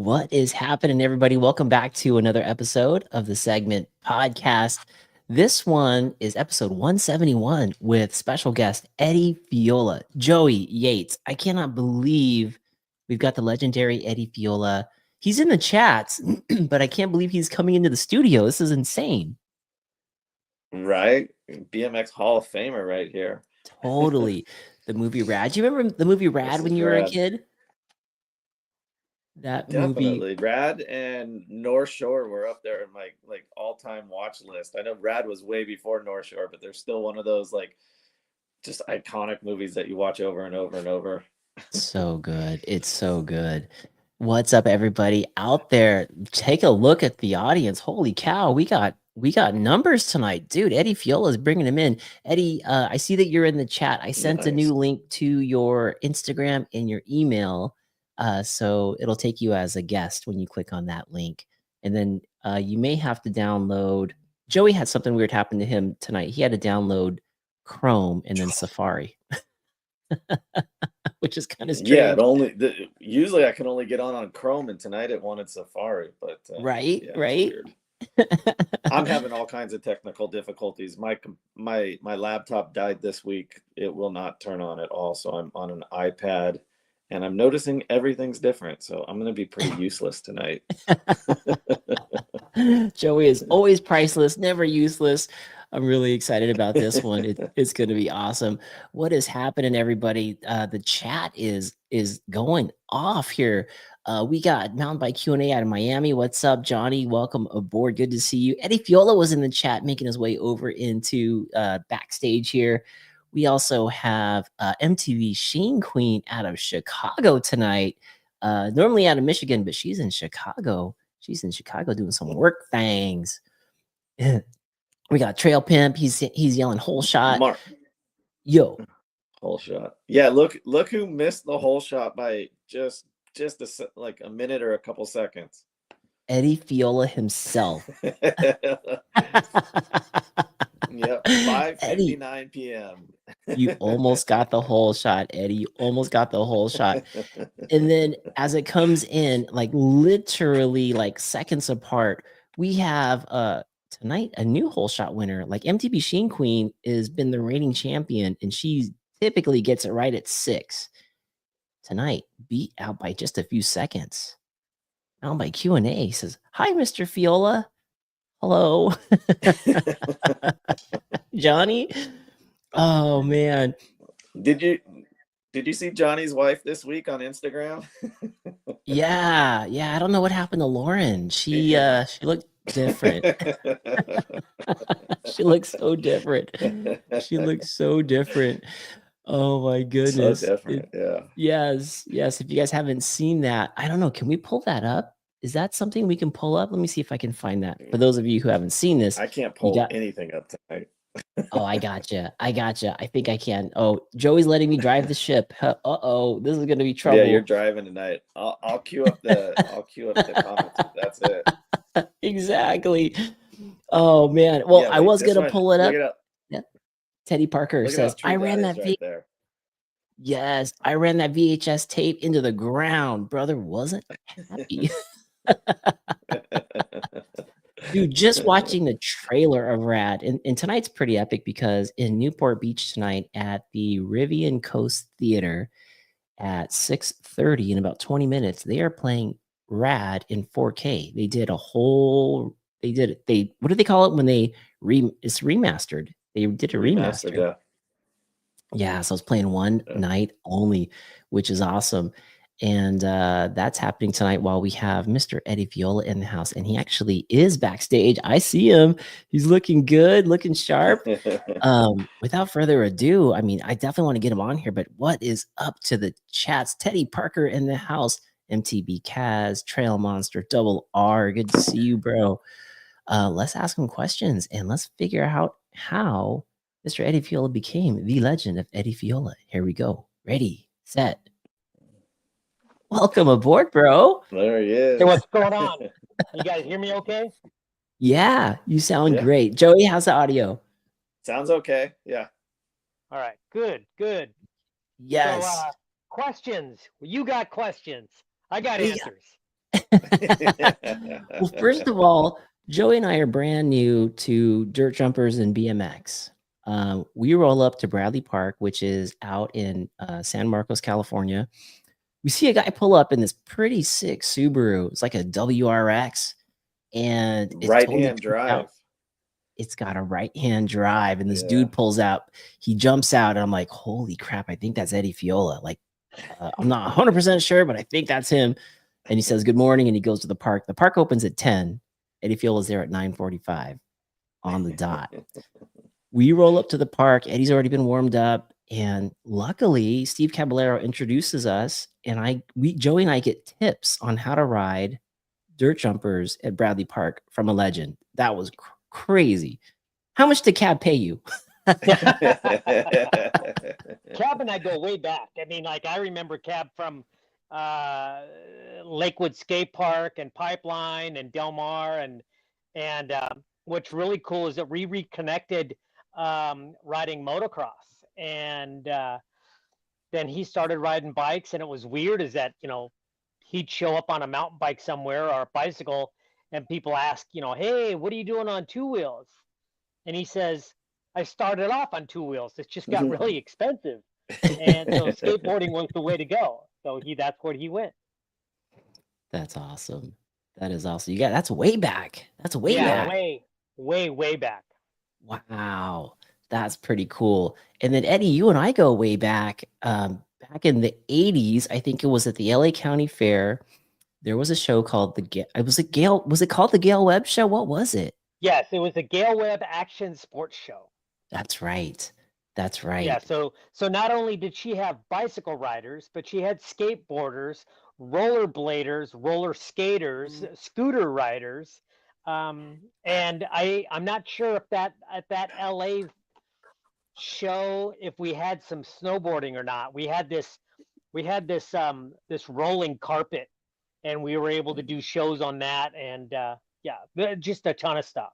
What is happening, everybody? Welcome back to another episode of the Segment Podcast. This one is episode 171 with special guest Eddie Fiola, Joey Yates. I cannot believe we've got the legendary Eddie Fiola. He's in the chats, but I can't believe he's coming into the studio. This is insane. Right? BMX Hall of Famer right here. Totally. The movie Rad. Do you remember the movie Rad when you were a kid? That Definitely. movie. Rad and North Shore were up there in my all-time watch list. I know Rad was way before North Shore, but they're still one of those just iconic movies that you watch over and over and over. So good. It's so good. What's up, everybody out there? Take a look at the audience. Holy cow, we got numbers tonight, dude. Eddie Fiola is bringing them in. Eddie, I see that you're in the chat. I sent a new link to your Instagram and your email, so it'll take you as a guest when you click on that link. And then you may have to download. Joey had something weird happen to him tonight. He had to download Chrome and then Safari. Which is kind of strange. Yeah, usually I can only get on Chrome, and tonight it wanted Safari, but right. Weird. I'm having all kinds of technical difficulties. My laptop died this week. It will not turn on at all, so I'm on an iPad, and I'm noticing everything's different. So I'm going to be pretty useless tonight. Joey is always priceless, never useless. I'm really excited about this one. It's going to be awesome. What is happening, everybody? The chat is going off here. We got Mountain Bike Q&A out of Miami. What's up, Johnny? Welcome aboard. Good to see you. Eddie Fiola was in the chat, making his way over into backstage here. We also have MTV Sheen Queen out of Chicago tonight. Normally out of Michigan, but she's in Chicago. She's in Chicago doing some work things. We got Trail Pimp. He's yelling whole shot. Yo, whole shot. Yeah, look who missed the whole shot by just a minute or a couple seconds. Eddie Fiola himself. Yep, 5:59 p.m. You almost got the whole shot, Eddie. You almost got the whole shot. And then as it comes in, literally seconds apart, we have tonight a new whole shot winner. MTV Sheen Queen has been the reigning champion, and she typically gets it right at 6. Tonight, beat out by just a few seconds. Out by Q&A says, "Hi, Mr. Fiola. Hello." Johnny. Oh man. Did you see Johnny's wife this week on Instagram? Yeah. I don't know what happened to Lauren. She looked different. She looks so different. She looks so different. Oh my goodness. So different. Yeah. Yes. If you guys haven't seen that, I don't know. Can we pull that up? Is that something we can pull up? Let me see if I can find that. For those of you who haven't seen this, I can't pull anything up tonight. Oh, I gotcha. I think I can. Oh, Joey's letting me drive the ship. Uh-oh, this is gonna be trouble. Yeah, you're driving tonight. I'll queue up the comments. That's it. Exactly. Oh man. Well, yeah, I was gonna pull it up. Yeah. Teddy Parker says, "I ran that there. Yes, I ran that VHS tape into the ground. Brother wasn't happy." Dude, just watching the trailer of Rad, and tonight's pretty epic because in Newport Beach tonight at the Rivian Coast Theater at 6:30 in about 20 minutes, they are playing Rad in 4K. They did what do they call it when it's remastered? They did a remaster. Yeah, so I was playing one night only, which is awesome. And that's happening tonight while we have Mr. Eddie Fiola in the house. And he actually is backstage. I see him. He's looking good, looking sharp. Without further ado, I definitely want to get him on here. But what is up to the chats? Teddy Parker in the house. MTB Kaz, Trail Monster, Double R. Good to see you, bro. Let's ask him questions and let's figure out how Mr. Eddie Fiola became the legend of Eddie Fiola. Here we go. Ready, set. Welcome aboard, bro. There he is. Hey, what's going on? You guys hear me okay? Yeah, you sound great. Joey, how's the audio? Sounds okay. Yeah. All right. Good. Yes. So, questions. You got questions. I got answers. Well, first of all, Joey and I are brand new to dirt jumpers and BMX. We roll up to Bradley Park, which is out in San Marcos, California. We see a guy pull up in this pretty sick Subaru. It's like a WRX, and it's totally Right-hand tricked out. drive. It's got a right-hand drive, and this Yeah. dude pulls out. He jumps out, and I'm like, holy crap, I think that's Eddie Fiola. Like, I'm not 100% sure, but I think that's him. And he says, good morning, and he goes to the park. The park opens at 10. Eddie Fiola's there at 9:45 on the dot. We roll up to the park. Eddie's already been warmed up. And luckily, Steve Caballero introduces us, and Joey and I get tips on how to ride dirt jumpers at Bradley Park from a legend. That was crazy. How much did Cab pay you? Cab and I go way back. I mean, like, I remember Cab from Lakewood Skate Park and Pipeline and Del Mar, and what's really cool is that we reconnected riding motocross, and then he started riding bikes, and it was weird is that, you know, he'd show up on a mountain bike somewhere or a bicycle, and people ask, you know, hey, what are you doing on two wheels? And he says, I started off on two wheels. It just got really expensive. And so skateboarding was the way to go. So that's where he went. That's awesome. That is awesome. That's way back. That's way back. Way back. Wow. That's pretty cool. And then Eddie, you and I go way back. Back in the 80s, I think it was at the LA County Fair. There was a show called was it called the Gail Webb Show? What was it? Yes, it was the Gail Webb Action Sports Show. That's right. That's right. Yeah, so not only did she have bicycle riders, but she had skateboarders, rollerbladers, roller skaters, scooter riders. And I'm not sure if at that LA show if we had some snowboarding or not. We had this rolling carpet, and we were able to do shows on that, and just a ton of stuff.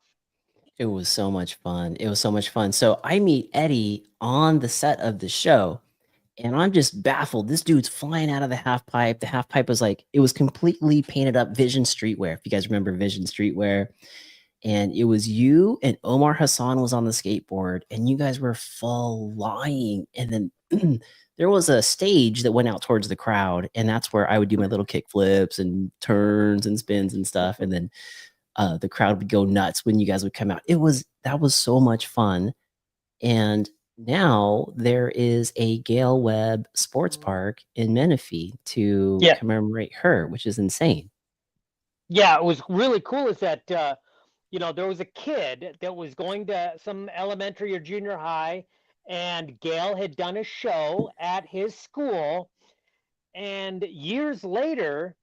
It was so much fun. It was so much fun. So I meet Eddie on the set of the show, and I'm just baffled. This dude's flying out of the half pipe. The half pipe was like, it was completely painted up Vision Streetwear. If you guys remember Vision Streetwear. And it was you and Omar Hassan was on the skateboard, and you guys were flying. And then there was a stage that went out towards the crowd, and that's where I would do my little kick flips and turns and spins and stuff. And then the crowd would go nuts when you guys would come out. That was so much fun. And now there is a Gail Webb Sports Park in Menifee to commemorate her, which is insane. Yeah, it was really cool is that you know, there was a kid that was going to some elementary or junior high, and Gail had done a show at his school, and years later,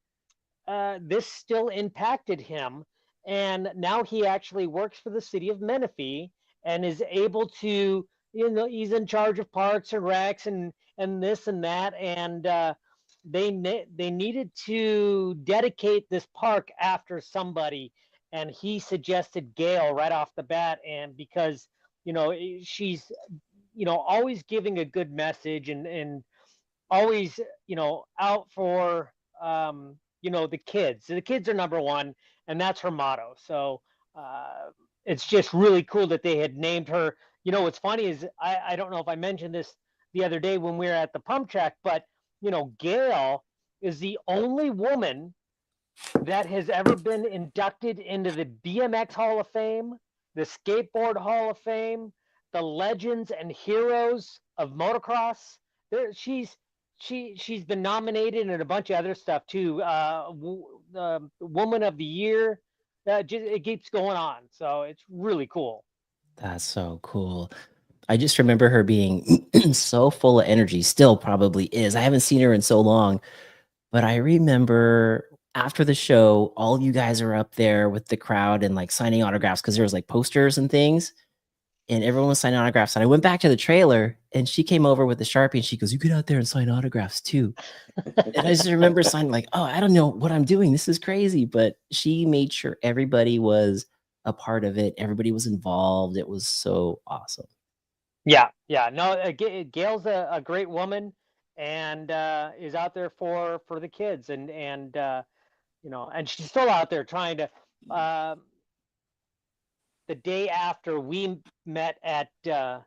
this still impacted him, and now he actually works for the city of Menifee and is able to, you know, he's in charge of parks and recs and this and that, and they needed to dedicate this park after somebody. And he suggested Gail right off the bat, and because, you know, she's, you know, always giving a good message and always, you know, out for, you know, the kids. The kids are number one, and that's her motto. So it's just really cool that they had named her. You know, what's funny is I don't know if I mentioned this the other day when we were at the pump track, but, you know, Gail is the only woman that has ever been inducted into the BMX Hall of Fame, the Skateboard Hall of Fame, the Legends and Heroes of Motocross. She's been nominated and a bunch of other stuff too. Woman of the Year. It keeps going on, so it's really cool. That's so cool. I just remember her being so full of energy. Still probably is. I haven't seen her in so long, but I remember after the show, all you guys are up there with the crowd and like signing autographs because there was like posters and things, and everyone was signing autographs. And I went back to the trailer, and she came over with the Sharpie, and she goes, "You get out there and sign autographs too." And I just remember signing like, "Oh, I don't know what I'm doing. This is crazy," but she made sure everybody was a part of it. Everybody was involved. It was so awesome. Yeah. No, Gail's a great woman, and is out there for the kids, and you know, and she's still out there trying to. The day after we met at the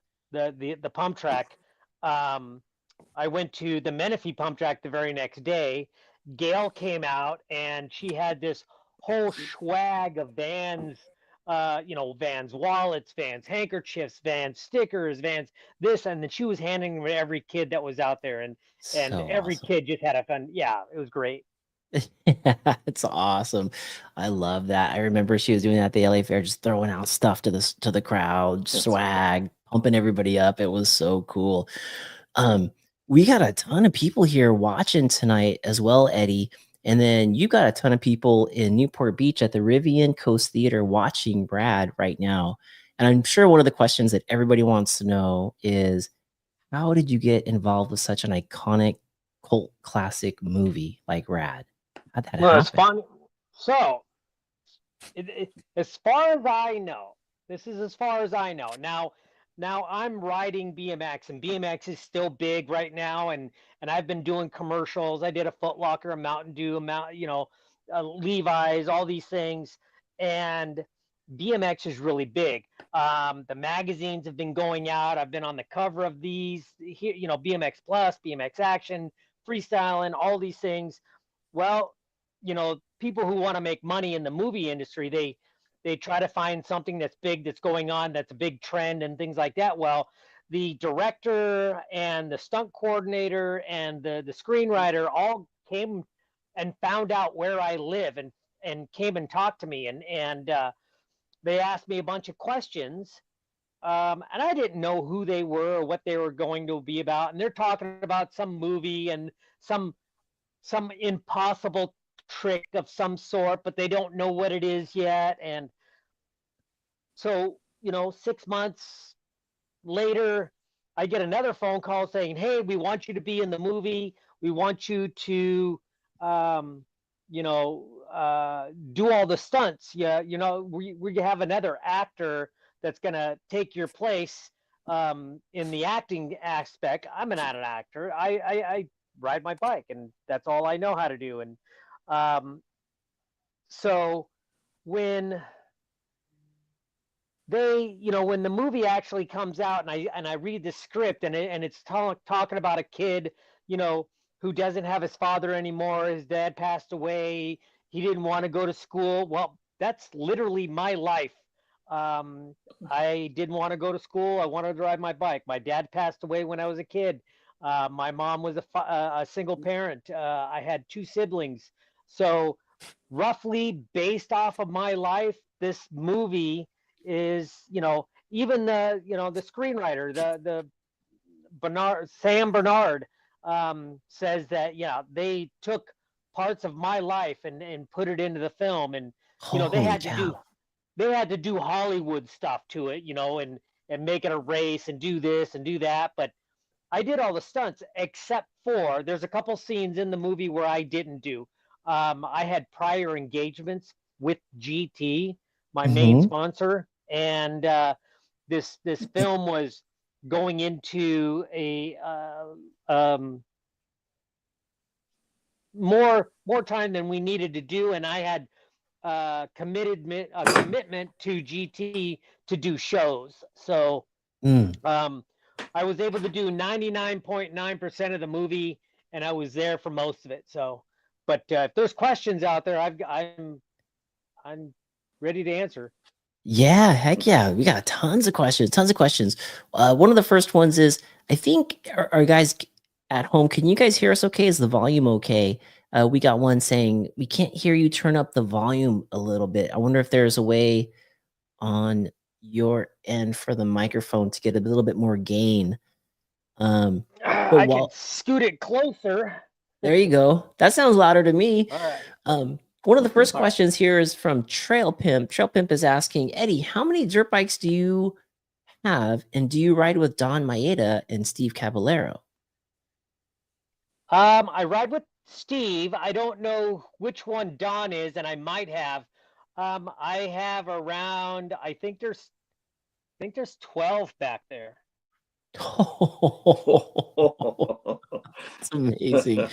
pump track, I went to the Menifee pump track the very next day. Gail came out and she had this whole swag of Vans, you know, Vans wallets, Vans handkerchiefs, Vans stickers, Vans this, and then she was handing them to every kid that was out there, and So every awesome. kid just had a fun. Yeah, it was great. It's awesome. I love that. I remember she was doing that at the LA Fair, just throwing out stuff to the crowd, swag, pumping everybody up. It was so cool. We got a ton of people here watching tonight as well, Eddie. And then you got a ton of people in Newport Beach at the Rivian Coast Theater watching Brad right now. And I'm sure one of the questions that everybody wants to know is, how did you get involved with such an iconic cult classic movie like Rad? How'd that Well, it's happen? fun. So, as far as I know, this is as far as I know. Now I'm riding BMX, and BMX is still big right now, and I've been doing commercials. I did a Foot Locker, a Mountain Dew, you know, Levi's, all these things, and BMX is really big. The magazines have been going out. I've been on the cover of these, you know, BMX Plus, BMX Action, freestyling, all these things. Well, you know, people who want to make money in the movie industry, they try to find something that's big, that's going on, that's a big trend and things like that. Well, the director and the stunt coordinator and the screenwriter all came and found out where I live, and came and talked to me, and they asked me a bunch of questions, and I didn't know who they were or what they were going to be about. And they're talking about some movie and some impossible trick of some sort, but they don't know what it is yet. And so, you know, 6 months later, I get another phone call saying, "Hey, we want you to be in the movie. We want you to, um, you know, do all the stunts. Yeah, you know, we have another actor that's gonna take your place in the acting aspect. I'm not an actor. I ride my bike, and that's all I know how to do." And um, so when they, you know, when the movie actually comes out, and I read the script, and it's talking about a kid, you know, who doesn't have his father anymore. His dad passed away. He didn't want to go to school. Well, that's literally my life. I didn't want to go to school. I wanted to ride my bike. My dad passed away when I was a kid. My mom was a single parent. I had two siblings. So roughly based off of my life, this movie is, you know, even the, you know, the screenwriter, the Bernard, Sam Bernard, says that, yeah, they took parts of my life and put it into the film. And you know, Holy cow. they had to do Hollywood stuff to it, you know, and make it a race and do this and do that. But I did all the stunts except for, there's a couple scenes in the movie where I didn't do. I had prior engagements with GT, my main Hmm. sponsor, and this film was going into a more time than we needed to do, and I had a commitment to GT to do shows. So Mm. I was able to do 99.9% of the movie, and I was there for most of it. So, but if there's questions out there, I'm ready to answer. Yeah, heck yeah. We got tons of questions, tons of questions. One of the first ones is, I think, are you guys at home, can you guys hear us okay? Is the volume okay? We got one saying, we can't hear you, turn up the volume a little bit. I wonder if there's a way on your end for the microphone to get a little bit more gain. But I could while scoot it closer. there you go. That sounds louder to me. All right. One of the first All right. questions here is from Trail Pimp. Trail Pimp is asking, Eddie, how many dirt bikes do you have, and do you ride with Don Maeda and Steve Caballero? I ride with Steve. I don't know which one Don is, and I might have. I have around. I think there's 12 back there. That's amazing.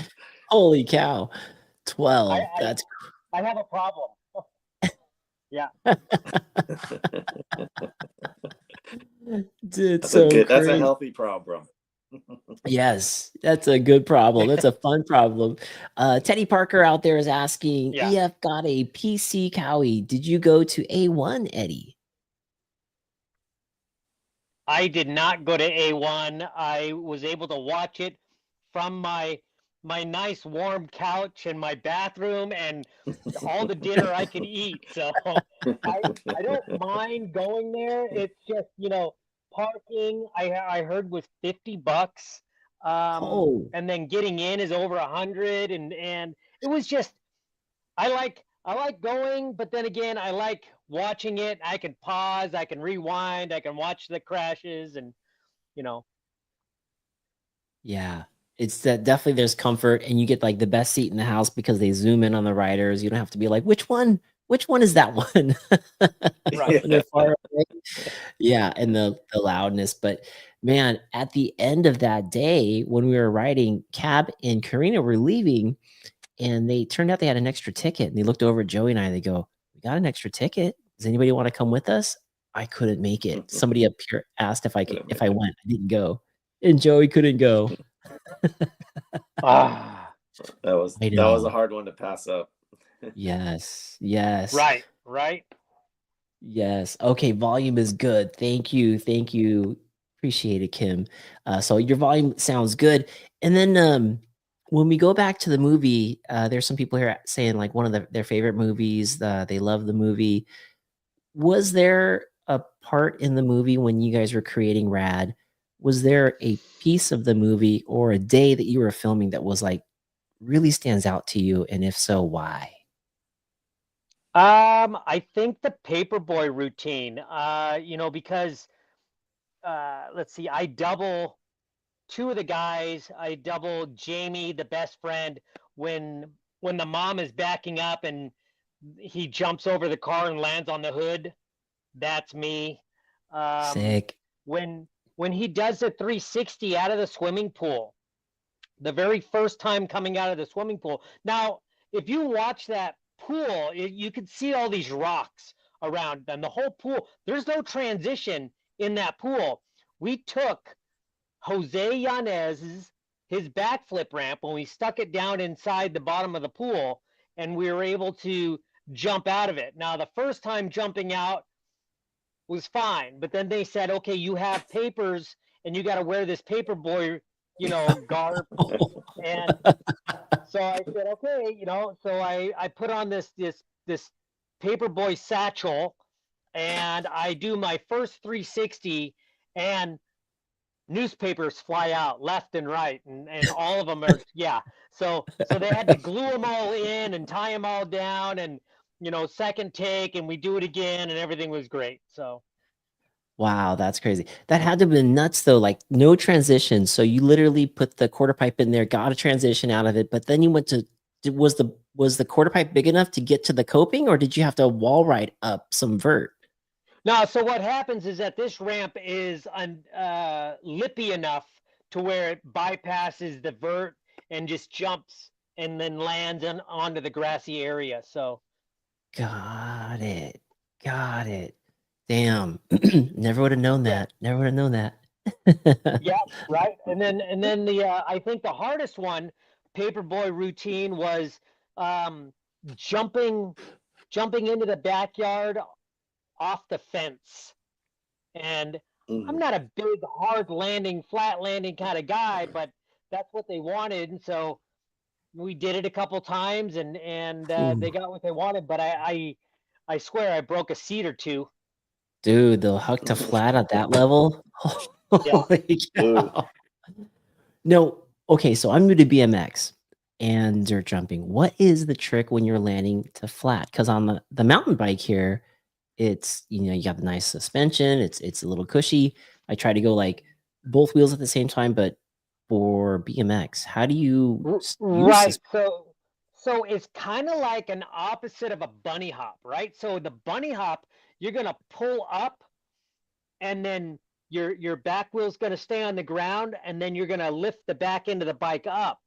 Holy cow. 12. That's I have a problem. Yeah. It's That's a so good. That's a crazy. healthy problem. Yes, that's a good problem. That's a fun problem. Teddy Parker out there is asking, Yeah. EF got a PC Cowie. Did you go to A1, Eddie? I did not go to A1. I was able to watch it from my nice warm couch in my bathroom and all the dinner I could eat. So I don't mind going there. It's just, parking I heard was $50. Oh, And then getting in is over 100, and it was just I like going, but then again, I like watching it. I can pause, I can rewind, I can watch the crashes, and you know, yeah. It's that definitely there's comfort and you get like the best seat in the house because they zoom in on the riders. You don't have to be like, which one? Which one is that one? right. When they're far away. Yeah, and the loudness. But man, at the end of that day, when we were riding, Cab and Karina were leaving, and they turned out they had an extra ticket. And they looked over at Joey and I. They go, "We got an extra ticket. Does anybody want to come with us?" I couldn't make it. Somebody up here asked if I could, if I went. I didn't go, and Joey couldn't go. Ah, That was I a know. hard one to pass up. Yes, yes, right. yes. Okay, volume is good. Thank you, thank you. Appreciate it, Kim. So your volume sounds good. And then when we go back to the movie, there's some people here saying like one of their favorite movies. They love the movie. Was there a part in the movie when you guys were creating Rad? Was there a piece of the movie or a day that you were filming that was like really stands out to you? And if so, why? I think the paperboy routine. Because let's see, I double two of the guys. I double Jamie, the best friend, when the mom is backing up and he jumps over the car and lands on the hood. That's me. Um, Sick. when when he does the 360 out of the swimming pool, the very first time coming out of the swimming pool. Now, if you watch that pool, you can see all these rocks around and the whole pool. There's no transition in that pool. We took Jose Yanez's his backflip ramp when we stuck it down inside the bottom of the pool, and we were able to jump out of it. Now, the first time jumping out was fine, but then they said, okay, you have papers and you got to wear this paper boy, garb. And so I said, okay, so I put on this paperboy satchel, and I do my first 360, and newspapers fly out left and right, and all of them are, yeah. So they had to glue them all in and tie them all down, and second take, and we do it again, and everything was great. So Wow, that's crazy. That had to have been nuts though, like no transition. So you literally put the quarter pipe in there, got a transition out of it, but then you went to was the quarter pipe big enough to get to the coping, or did you have to wall ride up some vert? no, so what happens is that this ramp is lippy enough to where it bypasses the vert and just jumps and then lands onto the grassy area. So Got it. Got it. Damn. Never would have known yeah, that. Never would have known that. yeah, right. And then the I think the hardest one, paperboy routine, was um, jumping into the backyard off the fence. And I'm not a big hard landing, flat landing kind of guy, but that's what they wanted, and so we did it a couple times, and Ooh. they got what they wanted. But I swear I broke a seat or two. Dude, the huck to flat at that level? Yeah. Holy cow. No, okay, so I'm new to BMX and dirt jumping. What is the trick when you're landing to flat? Because on the mountain bike here, it's you got the nice suspension, it's a little cushy. I try to go like both wheels at the same time, but for BMX, how do you use Right. this? So it's kind of like an opposite of a bunny hop, right? So the bunny hop, you're gonna pull up, and then your back wheel's gonna stay on the ground, and then you're gonna lift the back end of the bike up.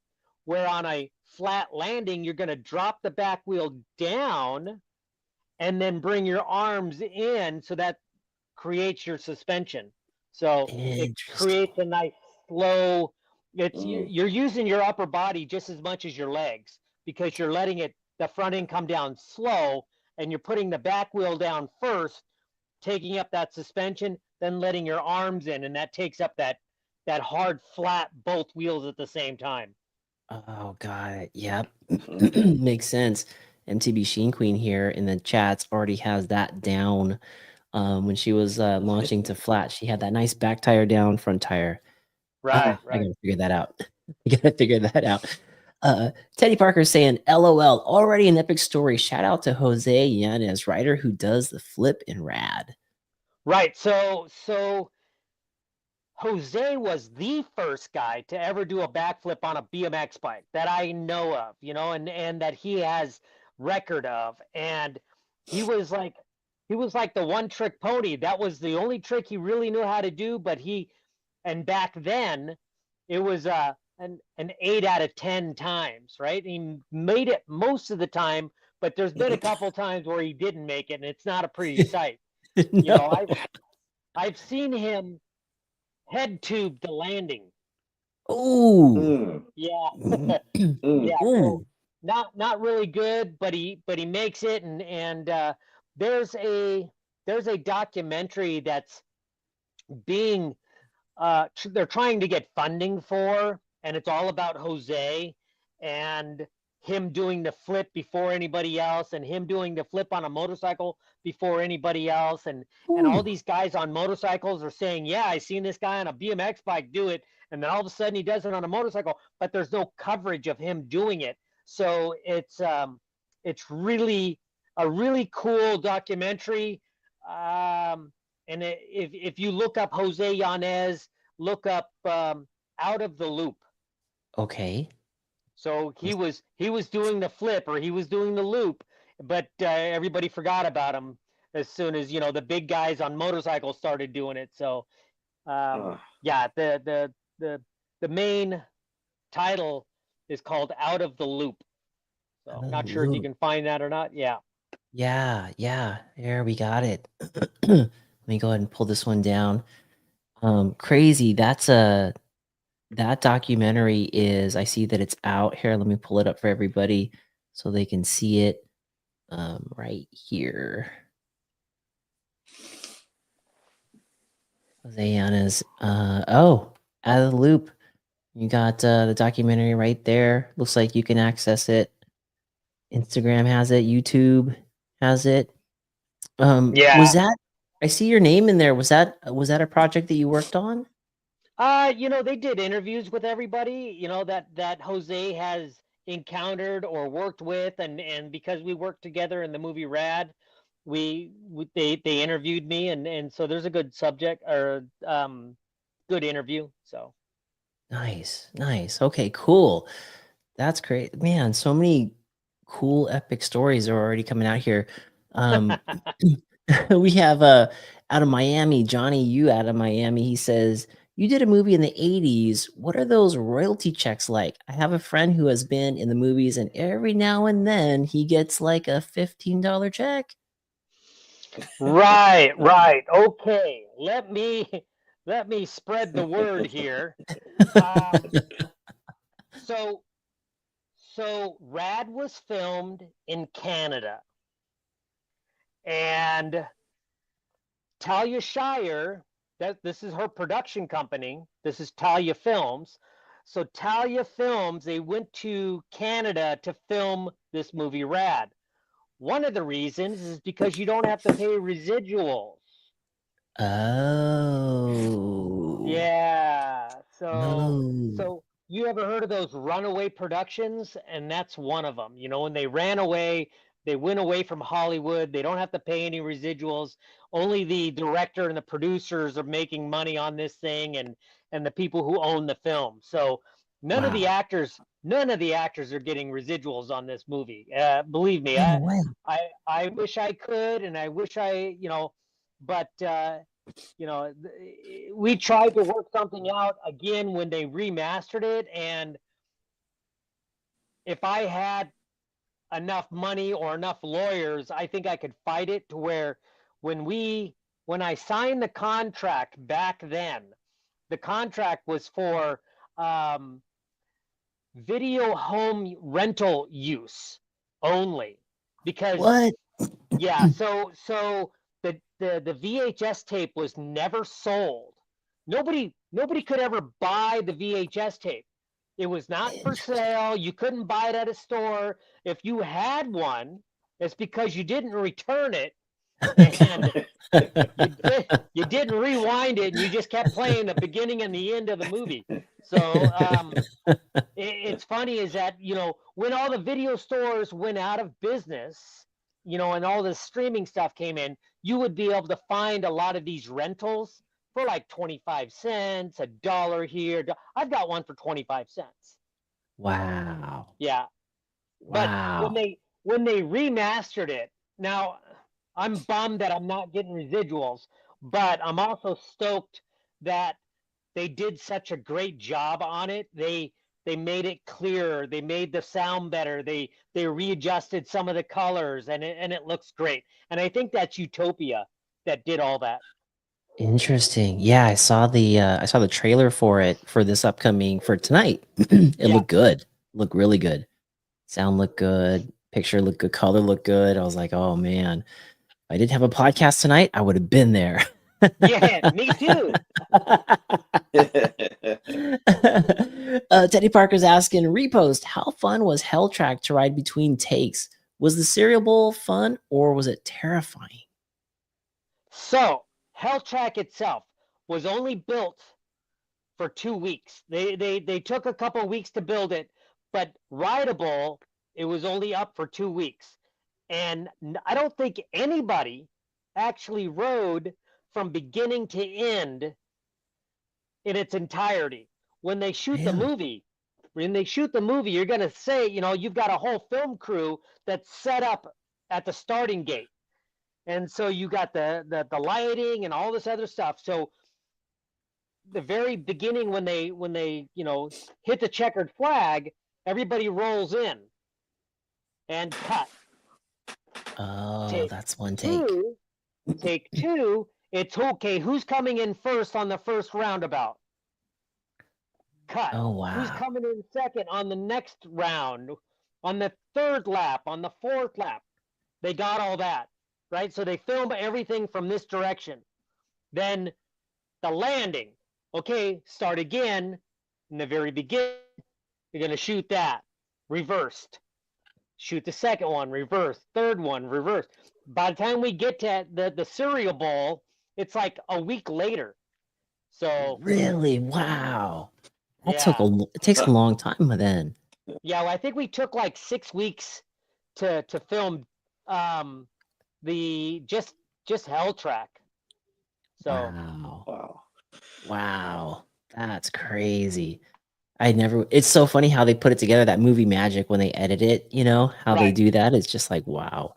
where on a flat landing, you're going to drop the back wheel down and then bring your arms in, so that creates your suspension. So it Interesting. creates a nice slow, Mm. you're using your upper body just as much as your legs, because you're letting the front end come down slow, and you're putting the back wheel down first, taking up that suspension, then letting your arms in, and that takes up that hard flat both wheels at the same time. Oh, got it. Yep. Mhm. Makes sense. MTB Sheen Queen here in the chats already has that down. When she was launching to flat, she had that nice back tire down, front tire. Right, I right. gotta figure that out. I gotta figure that out. Teddy Parker saying, LOL, already an epic story. Shout out to Jose Yanez, writer who does the flip in rad. Right. So Jose was the first guy to ever do a backflip on a BMX bike that I know of, and that he has record of. And he was like the one trick pony. That was the only trick he really knew how to do. And back then it was an 8 out of 10 times, right? He made it most of the time, but there's been a couple times where he didn't make it, and it's not a pretty sight. You know, No. I've seen him head tube the landing. Ooh. Mm. Yeah. Mm. Yeah. So Ooh. not really good, but he makes it. And there's a documentary that's being they're trying to get funding for, and it's all about Jose and him doing the flip before anybody else, and him doing the flip on a motorcycle before anybody else, and all Ooh. these guys on motorcycles are saying, yeah, I seen this guy on a BMX bike do it, and then all of a sudden he does it on a motorcycle, but there's no coverage of him doing it. So it's really a really cool documentary. And if you look up Jose Yanez, look up Out of the Loop. Okay. So he was doing the flip, or he was doing the loop, but everybody forgot about him as soon as the big guys on motorcycles started doing it. So yeah, the main title is called Out of the Loop. So I'm not sure if you Loop. can find that or not. Yeah. Yeah. There we got it. Let me go ahead and pull this one down. Crazy. That documentary is, I see that it's out here. Let me pull it up for everybody so they can see it right here. Zayanas. Oh, Out of the Loop. You got the documentary right there. Looks like you can access it. Instagram has it. YouTube has it. Was Yeah. that? I see your name in there. Was that a project that you worked on? They did interviews with everybody, that Jose has encountered or worked with, and because we worked together in the movie Rad, they interviewed me, and so there's a good subject, or good interview. So Nice. Okay, cool. That's great, man. So many cool, epic stories are already coming out here. We have out of Miami, Johnny Yu out of Miami. He says, you did a movie in the 80s. What are those royalty checks like? I have a friend who has been in the movies, and every now and then he gets like a $15 check. right. Okay, let me spread the word here. Um, so Rad was filmed in Canada, and Talia Shire, this is her production company. This is Talia Films. So Talia Films, they went to Canada to film this movie Rad. One of the reasons is because you don't have to pay residuals. Oh. Yeah. No. So you ever heard of those runaway productions? And that's one of them. When they ran away, they went away from Hollywood. They don't have to pay any residuals. Only the director and the producers are making money on this thing, and the people who own the film. So Wow. none of the actors are getting residuals on this movie. Believe me, No way. I wish I could, and I wish but we tried to work something out again when they remastered it, and if I had enough money or enough lawyers, I think I could fight it to where when I signed the contract back then, the contract was for video home rental use only, because What? yeah, so the VHS tape was never sold. Nobody could ever buy the VHS tape. It was not for sale. You couldn't buy it at a store. If you had one, it's because you didn't return it, and you didn't rewind it, and you just kept playing the beginning and the end of the movie. So it's funny is that, you know, when all the video stores went out of business, you know, and all the streaming stuff came in, you would be able to find a lot of these rentals for like 25 cents, $1 here. I've got one for 25 cents. Wow. Yeah. But Wow. when they remastered it, now I'm bummed that I'm not getting residuals, but I'm also stoked that they did such a great job on it. They made it clearer. They made the sound better. They readjusted some of the colors, and it looks great. And I think that's Utopia that did all that. Interesting. Yeah, I saw the trailer for it for this upcoming for tonight. It Yeah. looked good. Looked really good. Sound looked good. Picture looked good. Color looked good. I was like, oh man, if I didn't have a podcast tonight, I would have been there. Yeah, me too. Teddy Parker's asking, repost, how fun was Hell Track to ride between takes? Was the cereal bowl fun or was it terrifying? So Hell Track itself was only built for 2 weeks. They took a couple weeks to build it, but rideable, it was only up for 2 weeks. And I don't think anybody actually rode from beginning to end in its entirety. When they shoot the Really? movie, you're going to say, you know, you've got a whole film crew that's set up at the starting gate. And so you got the lighting and all this other stuff. So the very beginning, when they you know, hit the checkered flag, everybody rolls in and cut. Oh, Take that's one take. take two. It's okay. Who's coming in first on the first roundabout? Cut. Oh, Who's wow. coming in second on the next round? On the third lap? On the fourth lap? They got all that, right? So they film everything from this direction. Then the landing. Okay, start again in the very beginning. You're going to shoot that. Reversed. Shoot the second one, reverse. Third one, reverse. By the time we get to the cereal bowl, it's like a week later. So Really? Wow. That yeah. it takes a long time then. Yeah, well, I think we took like 6 weeks to film the just Hell Track. So Wow. Wow. Wow. That's crazy. It's so funny how they put it together, that movie magic when they edit it, you know, how they right. do that. It's just like, wow.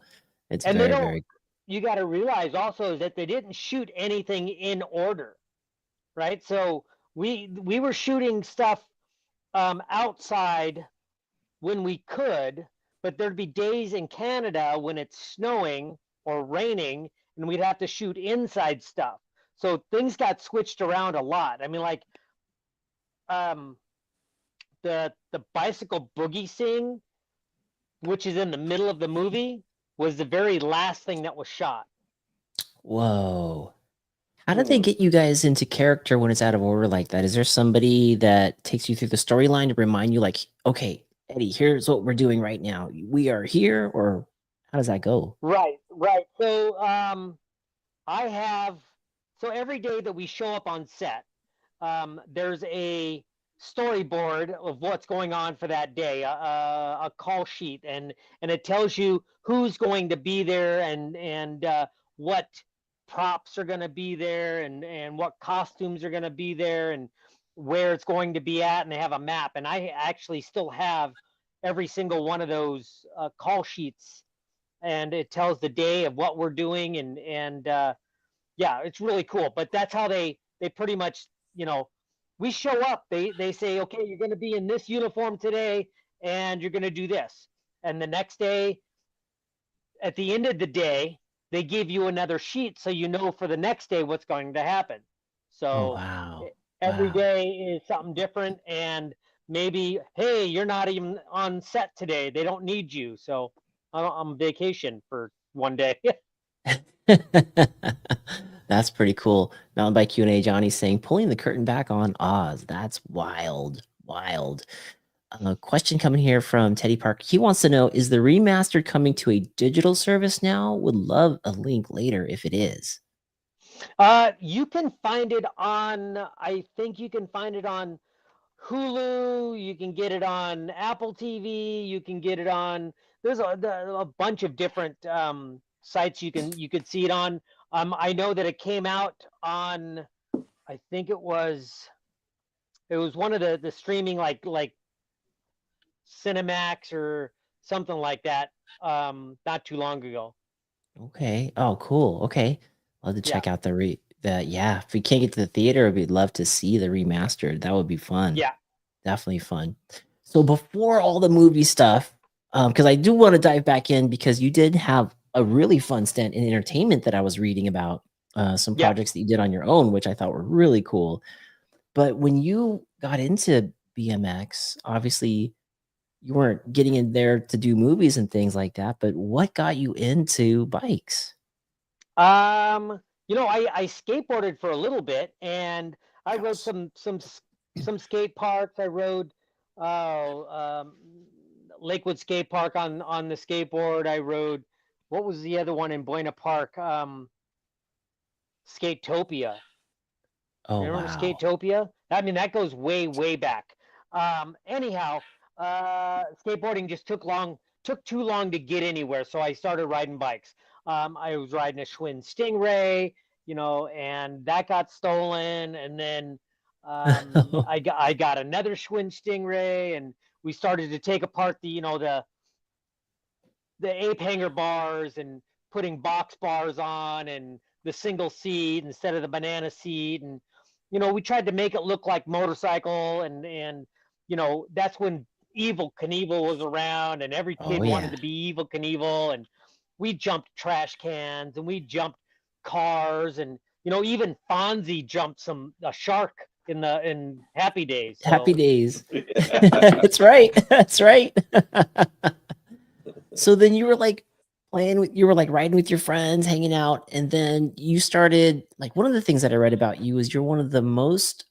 It's And they very, don't, very, you got to realize also that they didn't shoot anything in order, right? So we were shooting stuff outside when we could, but there'd be days in Canada when it's snowing or raining, and we'd have to shoot inside stuff. So things got switched around a lot. I mean, like the bicycle boogie scene, which is in the middle of the movie, was the very last thing that was shot. whoa. How did they get you guys into character when it's out of order like that? Is there somebody that takes you through the storyline to remind you, like, okay, Eddie, here's what we're doing right now. We are here, or how does that go? Right. So so every day that we show up on set, there's a storyboard of what's going on for that day, a call sheet, and it tells you who's going to be there and what props are going to be there and what costumes are going to be there and where it's going to be at, and they have a map. And I actually still have every single one of those call sheets, and it tells the day of what we're doing, and yeah, it's really cool. But that's how they pretty much, you know, we show up, they say, okay, you're going to be in this uniform today, and you're going to do this. And the next day, at the end of the day, they give you another sheet so you know for the next day what's going to happen. Oh, So wow. every Wow. day is something different, and maybe, hey, you're not even on set today. They don't need you. So I'm on vacation for one day. That's pretty cool. Mountain Bike Q&A, Johnny saying, pulling the curtain back on Oz. That's wild. Wild. A question coming here from Teddy Park. He wants to know, is the remastered coming to a digital service now? Would love a link later if it is. You can find it on, I think you can find it on Hulu. You can get it on Apple TV. You can get it on, there's a bunch of different sites you could see it on. I know that it came out on, I think it was one of the streaming like Cinemax or something like that, not too long ago. Okay. Oh, cool. Okay. Love to Yeah. check out yeah. If we can't get to the theater, we'd love to see the remastered. That would be fun. Yeah. Definitely fun. So before all the movie stuff, because I do want to dive back in because you did have a really fun stint in entertainment that I was reading about, some Yeah. projects that you did on your own, which I thought were really cool. But when you got into BMX, obviously you weren't getting in there to do movies and things like that, but what got you into bikes? I skateboarded for a little bit, and I rode some skate parks. I rode Lakewood Skate Park on the skateboard. I rode, what was the other one in Buena Park? Skatopia. Oh, Remember wow. Skatopia? I mean, that goes way, way back. Anyhow, skateboarding just took too long to get anywhere, so I started riding bikes. I was riding a Schwinn Stingray, and that got stolen, and then I got another Schwinn Stingray, and we started to take apart the ape hanger bars and putting box bars on, and the single seat instead of the banana seat, and we tried to make it look like motorcycle, and that's when Evil Knievel was around, and every kid Oh, wanted yeah. to be Evil Knievel, and we jumped trash cans, and we jumped cars, and even Fonzie jumped a shark in Happy Days. So, Happy Days. That's right. That's right. So then you were like you were like riding with your friends, hanging out, and then you started, like, one of the things that I read about you is you're one of the most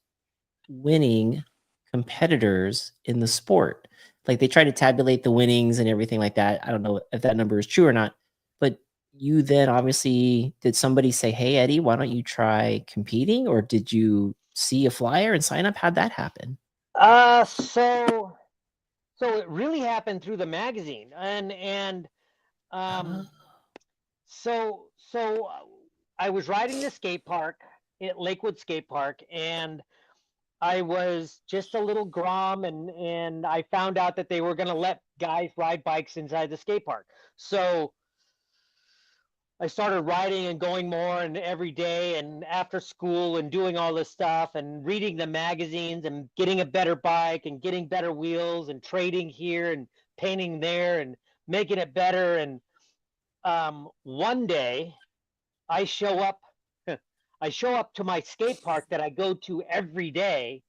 winning competitors in the sport. Like, they try to tabulate the winnings and everything like that. I don't know if that number is true or not, but you then obviously, did somebody say, "Hey, Eddie, why don't you try competing?" Or did you see a flyer and sign up? How'd that happen? so it really happened through the magazine, and Oh, so I was riding the skate park at Lakewood Skate Park, and I was just a little grom, and I found out that they were going to let guys ride bikes inside the skate park. So I started riding and going more, and every day and after school, and doing all this stuff and reading the magazines and getting a better bike and getting better wheels and trading here and painting there and making it better. And one day I show up to my skate park that I go to every day,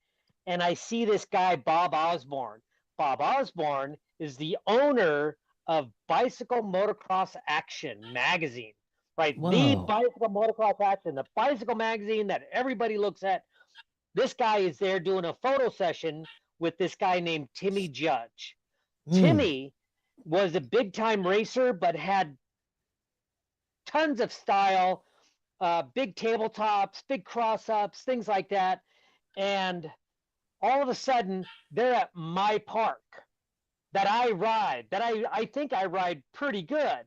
and I see this guy, Bob Osborne. Bob Osborne is the owner of Bicycle Motocross Action magazine, right? The whoa. Bicycle Motocross Action, the bicycle magazine that everybody looks at. This guy is there doing a photo session with this guy named Timmy Judge. Mm. Timmy was a big time racer, but had tons of style, big tabletops, big cross ups, things like that. And all of a sudden, they're at my park that I ride, that I think I ride pretty good.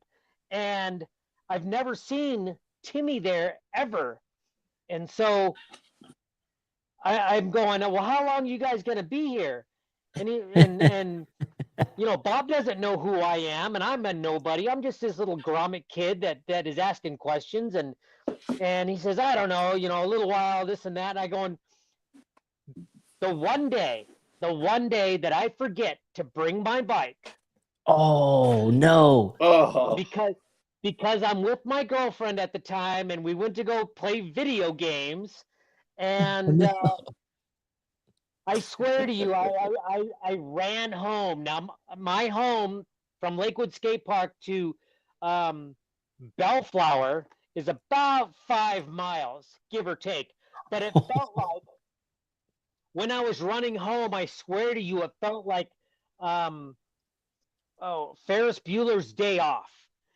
And I've never seen Timmy there ever. And so I'm going, well, how long are you guys going to be here? And Bob doesn't know who I am, and I'm a nobody. I'm just this little grommet kid that is asking questions, and he says, I don't know, a little while, this and that. And I go, the one day the one day that I forget to bring my bike. Oh no. Oh, Because I'm with my girlfriend at the time, and we went to go play video games, and I swear to you, I ran home. Now my home from Lakewood Skate Park to Bellflower is about 5 miles, give or take. But it felt like when I was running home, I swear to you, it felt like Ferris Bueller's Day Off.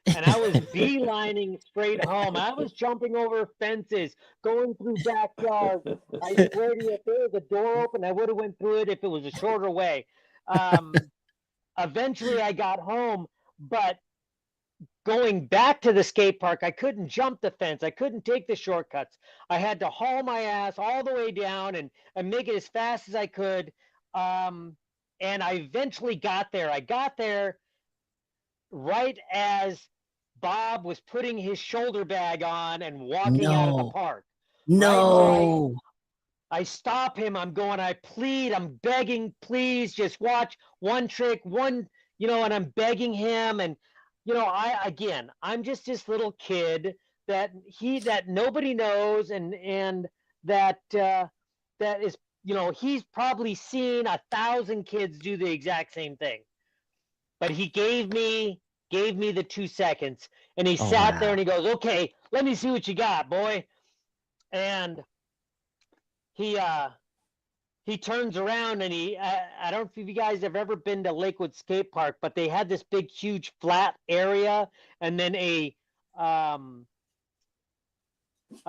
And I was beelining straight home. I was jumping over fences, going through backyards. I swear to you, if there was a door open, I would have went through it if it was a shorter way. Eventually, I got home, but going back to the skate park, I couldn't jump the fence. I couldn't take the shortcuts. I had to haul my ass all the way down and make it as fast as I could. And I eventually got there. I got there right as Bob was putting his shoulder bag on and walking out of the park. No. Right? So I stop him. I'm going, I plead, I'm begging, please just watch one trick, and I'm begging him. And, I'm just this little kid that nobody knows. And that is, he's probably seen 1,000 kids do the exact same thing. But he gave me the 2 seconds, and he sat there and he goes, okay, let me see what you got, boy. And he turns around and I don't know if you guys have ever been to Lakewood Skate Park, but they had this big, huge flat area and then a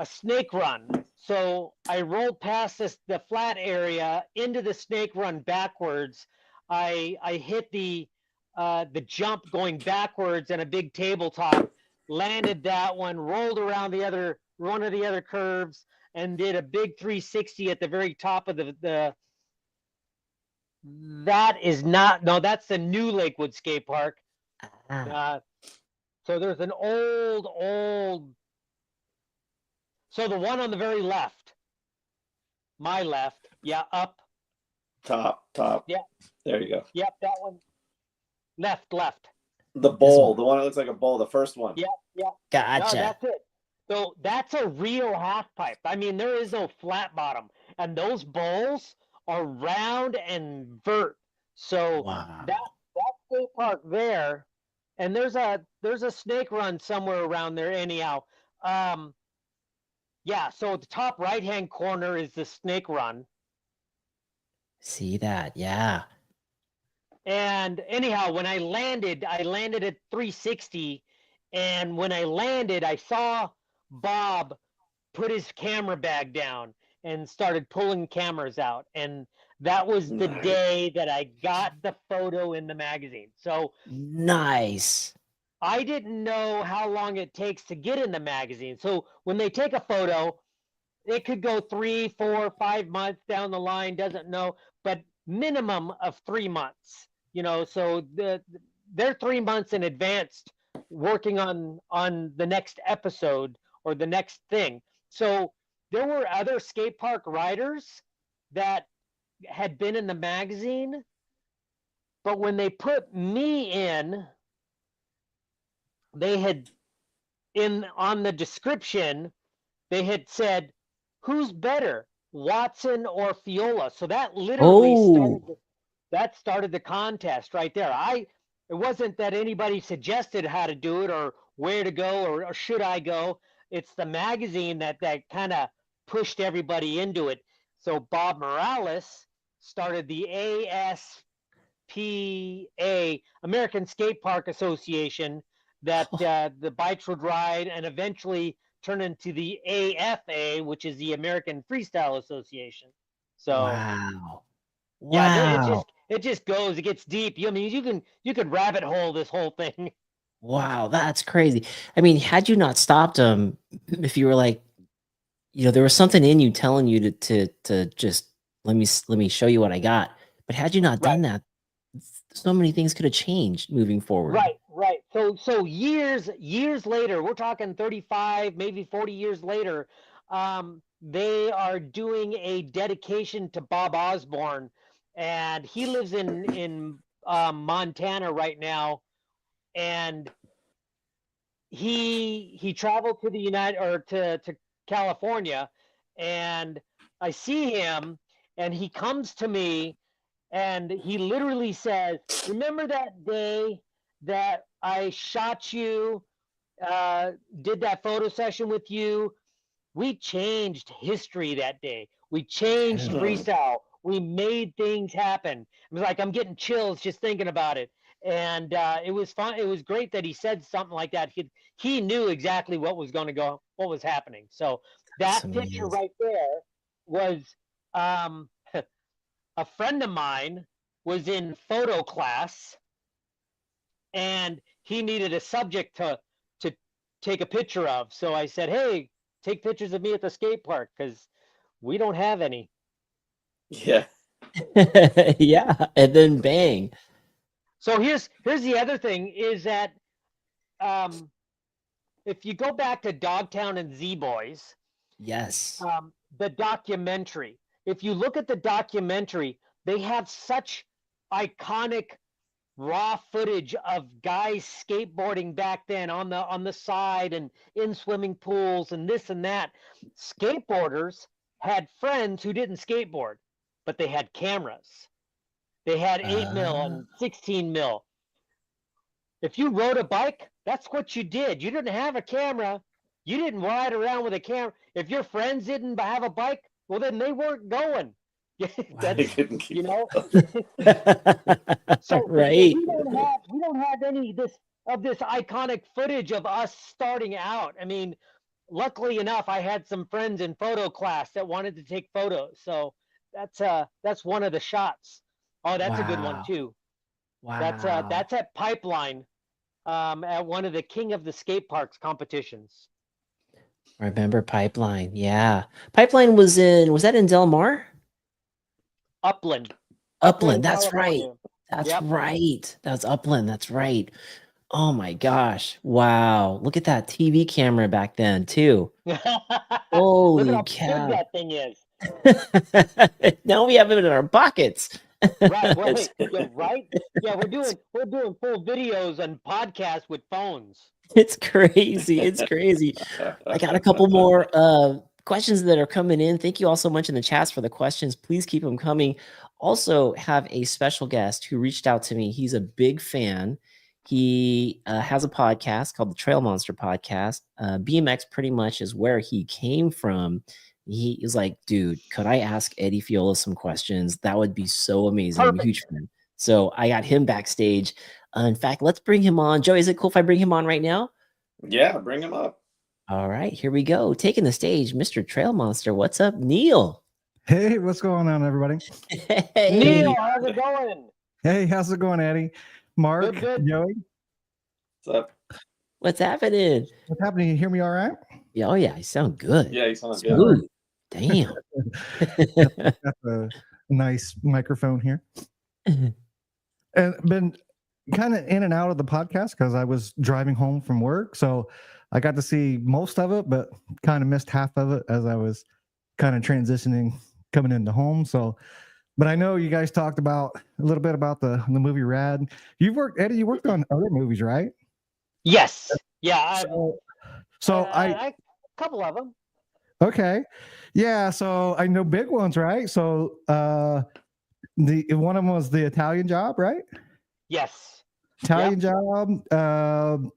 snake run. So I rolled past the flat area into the snake run backwards. I hit the jump going backwards and a big tabletop, landed that one, rolled around one of the other curves, and did a big 360 at the very top of that's the new Lakewood Skate Park. So there's an old, so the one on the very left, my left, up. Top. Yeah. There you go. Yep, that one. Left. The bowl, the one that looks like a bowl, the first one. Yeah. Gotcha. No, that's it. So that's a real half pipe. I mean, there is no flat bottom, and those bowls are round and vert. So that skate park there, and there's a snake run somewhere around there anyhow. So at the top right-hand corner is the snake run. See that? Yeah. And anyhow, when I landed at 360, and when I landed, I saw Bob put his camera bag down and started pulling cameras out. And that was the day that I got the photo in the magazine. So nice. I didn't know how long it takes to get in the magazine. So when they take a photo, it could go 3, 4, 5 months down the line, doesn't know, but minimum of 3 months. So they're 3 months in advance working on the next episode or the next thing. So there were other skate park riders that had been in the magazine, but when they put me in, they had on the description, they had said, who's better, Watson or Fiola? So that literally started the contest right there. It wasn't that anybody suggested how to do it or where to go or should I go. It's the magazine that kind of pushed everybody into it. So Bob Morales started the ASPA, American Skatepark Association, that the bikes would ride, and eventually turn into the AFA, which is the American Freestyle Association. So yeah, it just goes, it gets deep. I mean, you can rabbit hole this whole thing. Wow, that's crazy. I mean, had you not stopped him, if you were like, there was something in you telling you to just let me show you what I got. But had you not done that, so many things could have changed moving forward. Right. So years later, we're talking 35, maybe 40 years later, they are doing a dedication to Bob Osborne, and he lives in Montana right now, and he traveled to the to California, and I see him, and he comes to me, and he literally says, "Remember that day that I shot you, did that photo session with you? We changed history that day. We changed freestyle. We made things happen." It was like, I'm getting chills just thinking about it. And it was fun. It was great that he said something like that. He knew exactly what was going to go, what was happening. So that picture right there was a friend of mine was in photo class, and he needed a subject to take a picture of. So I said, "Hey, take pictures of me at the skate park, because we don't have any." Yeah. Yeah, and then bang. So here's the other thing is that if you go back to Dogtown and Z-Boys, Yes. the documentary, if you look at the documentary, they have such iconic raw footage of guys skateboarding back then on the side and in swimming pools and this and that. Skateboarders had friends who didn't skateboard, but they had cameras. They had 8 mil and 16 mil. If you rode a bike, that's what you did. You didn't have a camera. You didn't ride around with a camera. If your friends didn't have a bike, well, then they weren't going. That's, you know. So right. we don't have any of this iconic footage of us starting out. I mean, luckily enough, I had some friends in photo class that wanted to take photos. So that's one of the shots. Oh, that's a good one too. Wow. That's at Pipeline, at one of the King of the Skateparks competitions. I remember Pipeline. Yeah. Pipeline was that in Del Mar? Upland. Upland, that's California. right. That's right. That's Upland. That's right. Oh my gosh. Wow. Look at that TV camera back then too. Holy Look at how cow. big that thing is. Now we have it in our pockets. Right. Well, yeah, right. Yeah, we're doing full videos and podcasts with phones. It's crazy. It's crazy. I got a couple more questions that are coming in. Thank you all so much in the chats for the questions. Please keep them coming. Also have a special guest who reached out to me. He's a big fan. He has a podcast called the Trail Monster Podcast. BMX pretty much is where he came from. He is like, dude, could I ask Eddie Fiola some questions? That would be so amazing. Perfect. I'm a huge fan. So I got him backstage. In fact, let's bring him on. Joey, is it cool if I bring him on right now? Yeah, bring him up. All right, here we go. Taking the stage, Mr. Trail Monster. What's up, Neil? Hey, what's going on, everybody? Hey. Neil, how's it going? Hey, how's it going, Eddie? Mark, Good. Joey? What's up? What's happening? What's happening? You hear me all right? Yeah, oh yeah, you sound good. Yeah, you sound Smooth. good. Damn. That's a nice microphone here. And been kind of in and out of the podcast because I was driving home from work. So I got to see most of it, but kind of missed half of it as I was kind of transitioning, coming into home. So, but I know you guys talked about a little bit about the movie Rad. Eddie, you worked on other movies, right? Yes. Yeah. So a couple of them. Okay. Yeah. So I know big ones, right? So the one of them was the Italian Job, right? Yes. Italian Job,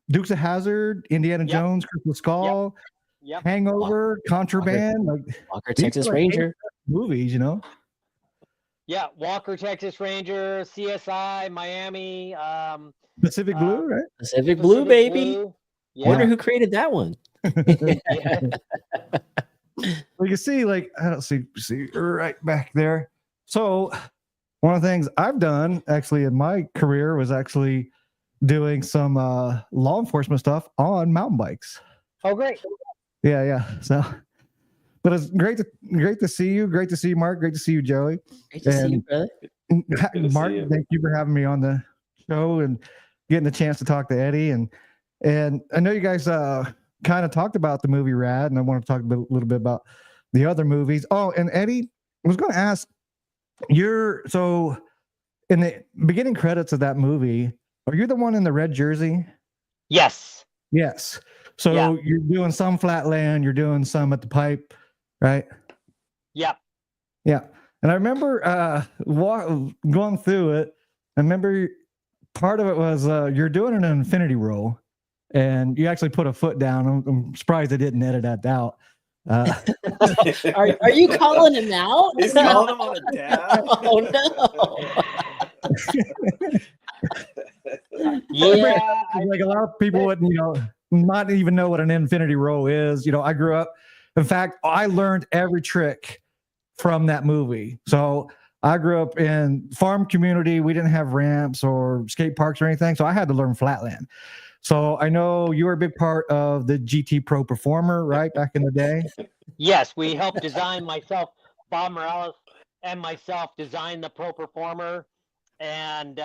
Dukes of Hazzard, Indiana Jones, Crystal Skull, Hangover, Contraband, Walker, Texas Ranger movies, you know. Yeah, Walker, Texas Ranger, CSI, Miami, Pacific Blue, right? Pacific Blue, baby. Blue. I wonder who created that one. Well, you see, like, I don't see right back there. So one of the things I've done actually in my career was actually doing some law enforcement stuff on mountain bikes. Oh, great. Yeah. So, but it's great to see you. Great to see you, Mark. Great to see you, Joey. Great to see you, brother. Mark, thank you for having me on the show and getting the chance to talk to Eddie. And I know you guys kind of talked about the movie Rad, and I want to talk a little bit about the other movies. Oh, and Eddie, I was going to ask, So in the beginning credits of that movie, are you the one in the red jersey? Yes. Yes. So Yeah. you're doing some flatland, you're doing some at the pipe, right? Yep. Yeah. And I remember going through it. I remember part of it was you're doing an infinity roll, and you actually put a foot down. I'm surprised they didn't edit that out. Are you calling him out? He's calling him on a dab. Oh no. Yeah. Like a lot of people wouldn't, not even know what an infinity roll is. I grew up. In fact, I learned every trick from that movie. So I grew up in farm community. We didn't have ramps or skate parks or anything. So I had to learn flatland. So I know you were a big part of the GT Pro Performer, right? Back in the day. Yes, we helped design myself, Bob Morales, and myself design the Pro Performer, and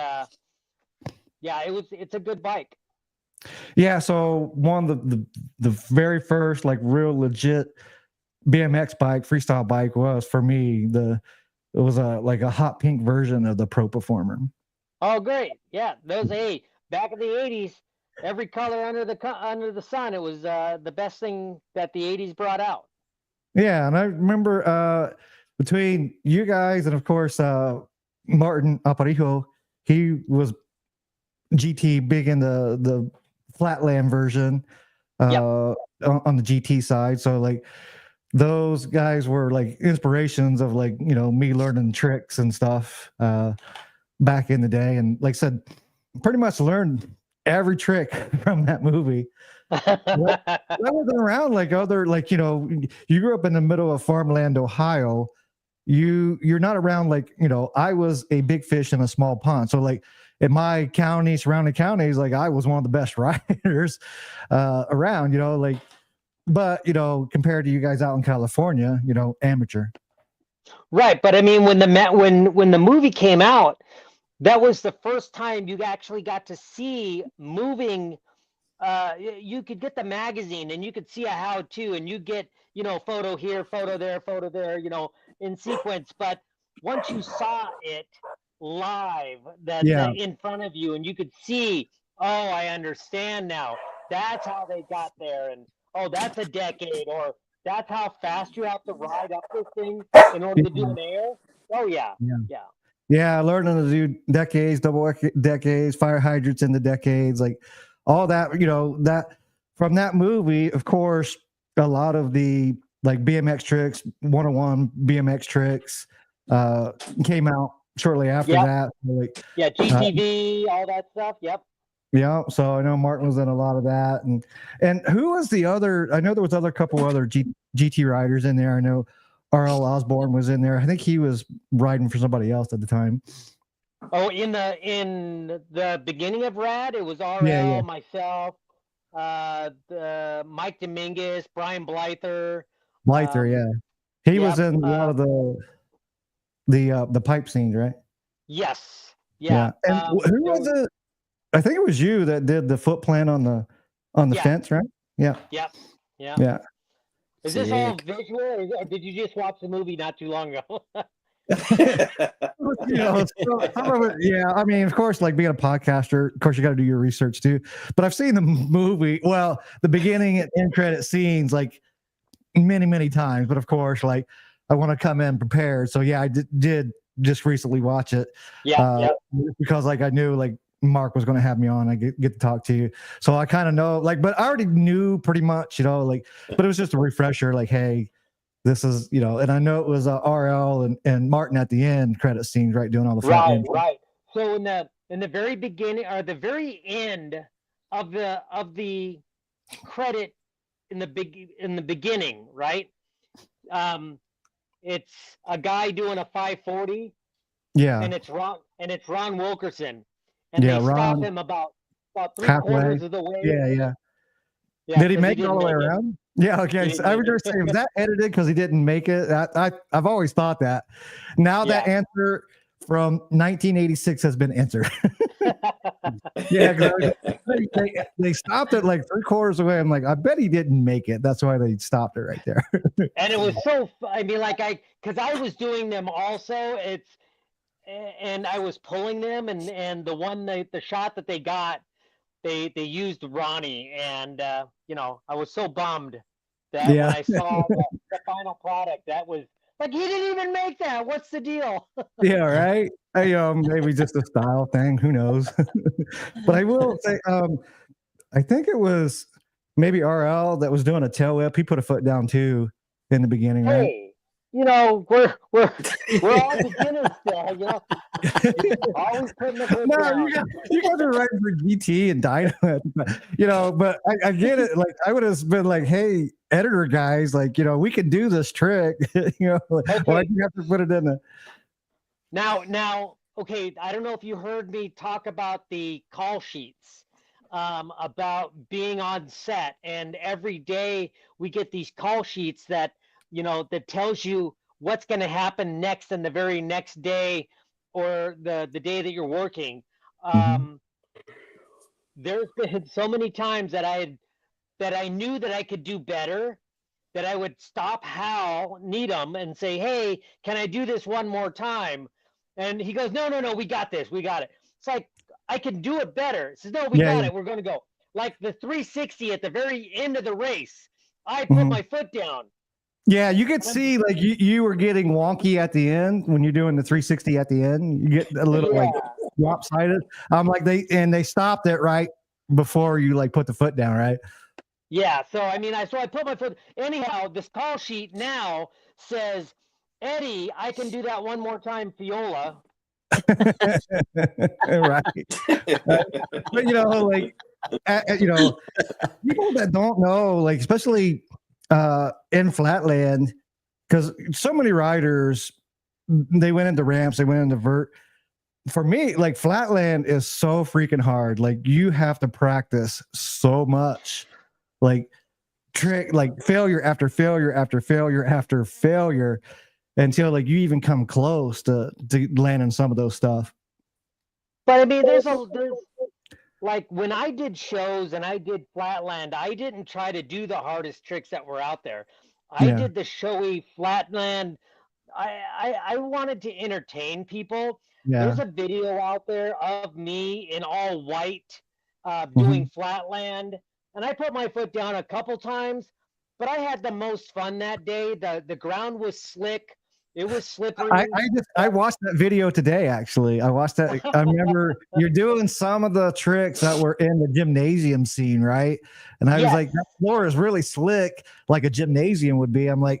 it's a good bike. Yeah. So one of the very first like real legit BMX bike, freestyle bike was for me it was like a hot pink version of the Pro Performer. Oh, great! Yeah, back in the '80s. Every color under the sun. It was the best thing that the '80s brought out. Yeah, and I remember between you guys and of course Martin Aparijo, he was GT big in the flatland version on the GT side. So like those guys were like inspirations of like me learning tricks and stuff back in the day. And like I said, pretty much learned every trick from that movie. I wasn't around like other you grew up in the middle of farmland Ohio. You're not around like I was a big fish in a small pond. So like in my county, surrounding counties, like I was one of the best riders around. But compared to you guys out in California, amateur. Right, but I mean when the movie came out, that was the first time you actually got to see moving. You could get the magazine and you could see a how-to, and you get photo here, photo there, in sequence. But once you saw it live, that in front of you, and you could see, oh, I understand now. That's how they got there, and oh, that's a decade, or that's how fast you have to ride up this thing in order to do an air. Oh yeah. Yeah, learning to do decades, double decades, fire hydrants in the decades, like all that, that from that movie, of course, a lot of the like BMX tricks, 101 BMX tricks came out shortly after that. Like, GTV, all that stuff. Yep. Yeah. So I know Martin was in a lot of that. And who was the other? I know there was a couple other GT riders in there. I know R.L. Osborne was in there. I think he was riding for somebody else at the time. Oh, in the beginning of Rad, it was R.L., myself, Mike Dominguez, Brian Blyther. He was in a lot of the pipe scenes, right? Yes. Yeah. And who was it? I think it was you that did the foot plant on the fence, right? Yeah. Yep. Yeah. Is this all visual, or did you just watch the movie not too long ago? Some of it, yeah. I mean, of course, like being a podcaster, of course, you got to do your research too. But I've seen the movie, well, the beginning and end credit scenes, like many, many times. But of course, like I want to come in prepared. So yeah, I did just recently watch it. Because like I knew like Mark was going to have me on. I get to talk to you. So I kind of know, like, but I already knew pretty much, like, but it was just a refresher, like, hey, this is, and I know it was RL and Martin at the end credit scenes, right, doing all the right. So in the very beginning or the very end of the credit in the beginning, right? It's a guy doing a 540. Yeah. And it's Ron Wilkerson. And they stop him about three-quarters of the way. Yeah. Did he make it all the way around? Yeah, okay. So I was just saying, was that edited because he didn't make it? I've always thought that. Now that answer from 1986 has been answered. They stopped it like three-quarters away. I'm like, I bet he didn't make it. That's why they stopped it right there. And it was so, I mean, like because I was doing them also. and I was pulling them, and the shot that they got, they used Ronnie, and I was so bummed that when Yeah. I saw the final product, that was like, he didn't even make that. What's the deal? Yeah, right. Maybe just a style thing. Who knows? But I will say, I think it was maybe RL that was doing a tail whip. He put a foot down too in the beginning, right? Hey, we're all beginners still. Always putting the foot No, down. you guys are writing for GT and Dyno, but I get it. Like, I would have been like, hey, editor guys, like, we can do this trick. Like, why do you have to put it in a Now, okay, I don't know if you heard me talk about the call sheets, about being on set, and every day we get these call sheets that that tells you what's going to happen next and the very next day, or the day that you're working. There's been so many times that I knew that I could do better, that I would stop Hal Needham and say, hey, can I do this one more time? And he goes, no, we got this. We got it. It's like, I can do it better. He says, no, we got it. We're going to go. Like the 360 at the very end of the race, I put my foot down. Yeah, you could see like you were getting wonky at the end when you're doing the 360 at the end. You get a little like lopsided. I'm like they stopped it right before you like put the foot down, right? Yeah. So I put my foot. Anyhow, this call sheet now says, Eddie, I can do that one more time, Fiola. Right. But like people that don't know, like especially in Flatland, because so many riders, they went into ramps, they went into vert. For me, like Flatland is so freaking hard. Like you have to practice so much, like failure after failure after failure after failure, until like you even come close to landing some of those stuff. But there's like when I did shows and I did Flatland, I didn't try to do the hardest tricks that were out there. I did the showy Flatland. I wanted to entertain people. Yeah. There's a video out there of me in all white doing Flatland, and I put my foot down a couple times, but I had the most fun that day. The ground was slick. It was slippery. I watched that video today, actually. I watched that. I remember you're doing some of the tricks that were in the gymnasium scene, right? And I was like, that floor is really slick, like a gymnasium would be. I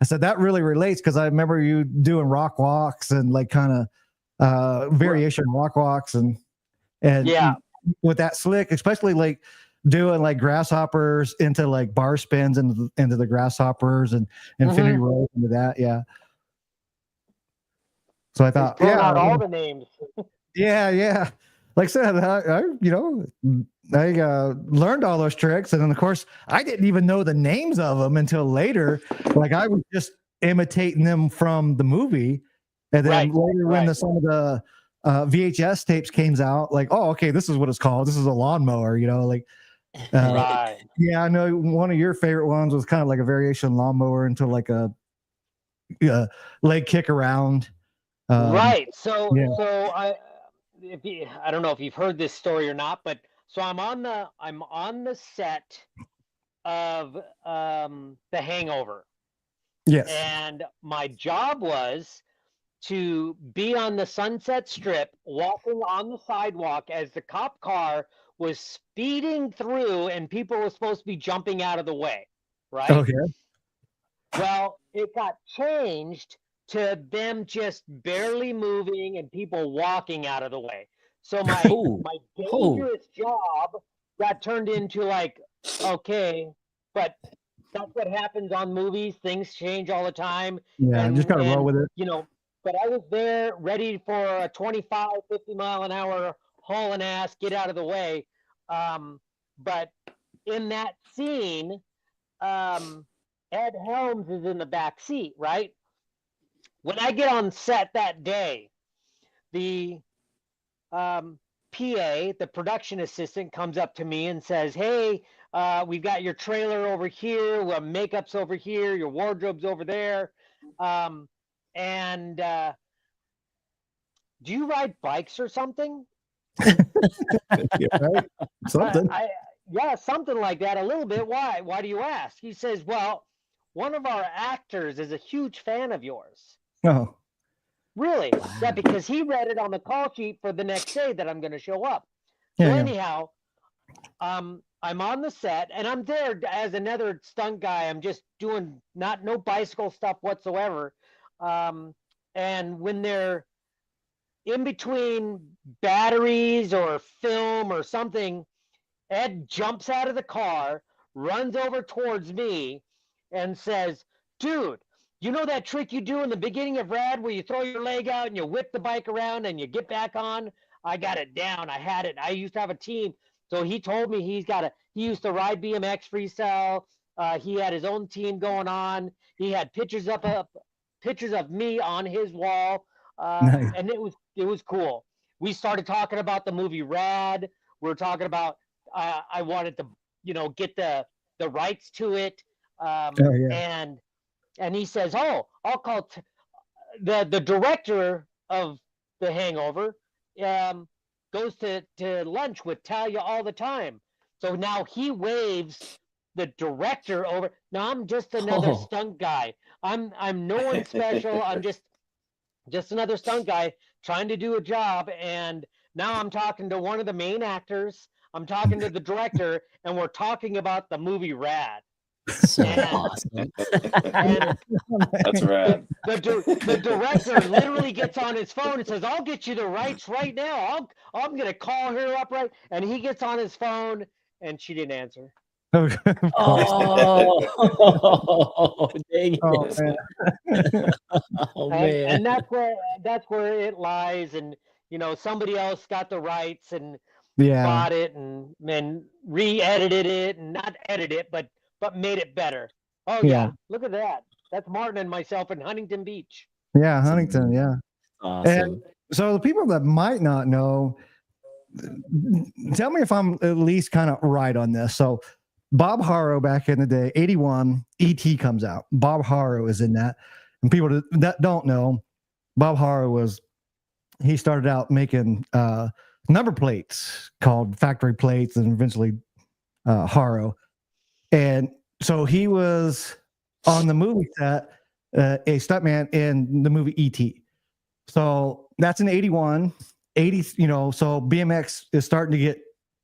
said, that really relates, because I remember you doing rock walks and like kind of variation rock walks and with that slick, especially like doing like grasshoppers into like bar spins into the grasshoppers and infinity rolls into that. Yeah. So I thought, out all the names. Yeah. Like I said, I learned all those tricks, and then of course I didn't even know the names of them until later. Like I was just imitating them from the movie, and then later when some of the VHS tapes came out, like, oh, okay, this is what it's called. This is a lawnmower, like. Yeah, I know one of your favorite ones was kind of like a variation lawnmower into like a leg kick around. So I don't know if you've heard this story or not, but so I'm on the set of The Hangover. Yes. And my job was to be on the Sunset Strip, walking on the sidewalk as the cop car was speeding through and people were supposed to be jumping out of the way, right? Okay. Well, it got changed to them just barely moving and people walking out of the way. So my dangerous job got turned into like, okay, but that's what happens on movies. Things change all the time. Yeah, just gotta roll with it. But I was there ready for a 25, 50 mile an hour hauling ass, get out of the way. But in that scene, Ed Helms is in the back seat, right? When I get on set that day, the PA, the production assistant, comes up to me and says, hey, we've got your trailer over here, makeup's over here, your wardrobe's over there. And do you ride bikes or something? Yeah, right? Something. Yeah, something like that, a little bit. Why? Why do you ask? He says, well, one of our actors is a huge fan of yours. Oh, Really? Wow. Yeah, because he read it on the call sheet for the next day that I'm going to show up. yeah, So yeah. anyhow, I'm on the set and I'm there as another stunt guy. I'm just doing no bicycle stuff whatsoever. And when they're in between batteries or film or something, Ed jumps out of the car, runs over towards me, and says, dude, you know that trick you do in the beginning of Rad where you throw your leg out and you whip the bike around and you get back on? I got it down. I had it. I used to have a team. So he told me he used to ride BMX freestyle. He had his own team going on. He had pictures of me on his wall. Nice. And it was cool. We started talking about the movie Rad. We were talking about I wanted to, get the rights to it. Oh, yeah. And he says, oh, I'll call the director of The Hangover goes to lunch with Talia all the time. So now he waves the director over. Now I'm just another Oh. stunt guy. I'm no one special. I'm just another stunt guy trying to do a job. And now I'm talking to one of the main actors. I'm talking to the director, and we're talking about the movie Rad. So And- awesome. And That's rad. the director literally gets on his phone and says, I'll get you the rights right now. I'm going to call her up right. And he gets on his phone, and she didn't answer. Of course. Oh, dang it. Oh, man. Oh, And, man. and that's where it lies. And, somebody else got the rights and Yeah. bought it and re-edited it, and not edit it, but made it better. Oh yeah. Look at that. That's Martin and myself in Huntington Beach. Yeah, Huntington. Yeah. Awesome. So the people that might not know, tell me if I'm at least kind of right on this. So Bob Harrow back in the day, 81, E.T. comes out. Bob Harrow is in that. And people that don't know, Bob Harrow he started out making number plates called factory plates and eventually Harrow. And so he was on the movie set, a stuntman in the movie E.T. So that's in 81, 80, so BMX is starting to get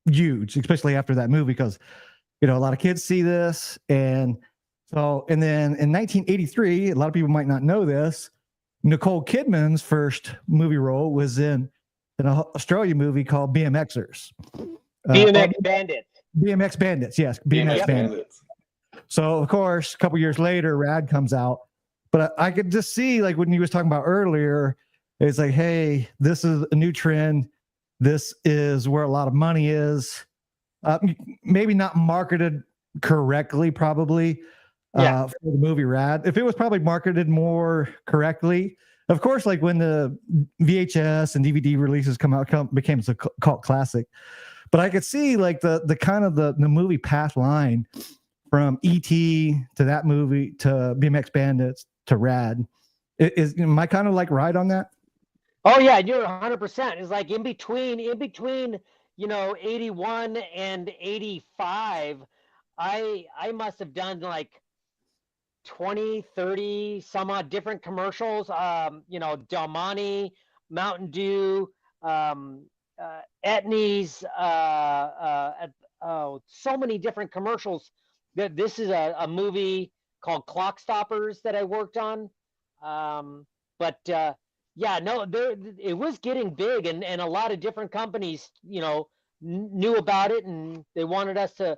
huge, especially after that movie, because, a lot of kids see this. And then in 1983, a lot of people might not know this, Nicole Kidman's first movie role was in an Australian movie called BMXers. BMX Bandits. BMX Bandits, yes. BMX Bandits. So, of course, a couple years later, Rad comes out. But I could just see, like when you was talking about earlier, it's like, hey, this is a new trend. This is where a lot of money is. Maybe not marketed correctly, probably, for the movie Rad. If it was probably marketed more correctly, of course, like when the VHS and DVD releases became a cult classic. But I could see like the kind of the movie path line from E.T. to that movie to BMX Bandits to Rad. Am I kind of like right on that? Oh yeah, you're 100%. It's like in between, 81 and 85, I must have done like 20, 30 some odd different commercials. Del Monte, Mountain Dew, Etnies, so many different commercials. This is a movie called Clock Stoppers that I worked on. It was getting big, and a lot of different companies, knew about it, and they wanted us to,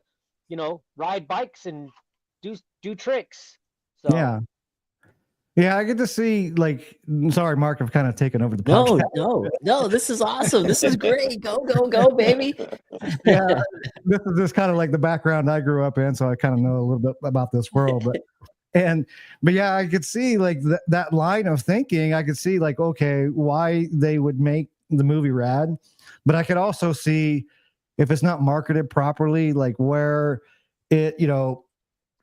ride bikes and do tricks. So yeah, I get to see, like, sorry, Mark, I've kind of taken over the podcast. No, this is awesome. This is great. Go, baby. Yeah, this is just kind of like the background I grew up in, so I kind of know a little bit about this world. But yeah, I could see like that line of thinking. I could see like, okay, why they would make the movie Rad, but I could also see if it's not marketed properly, like where it,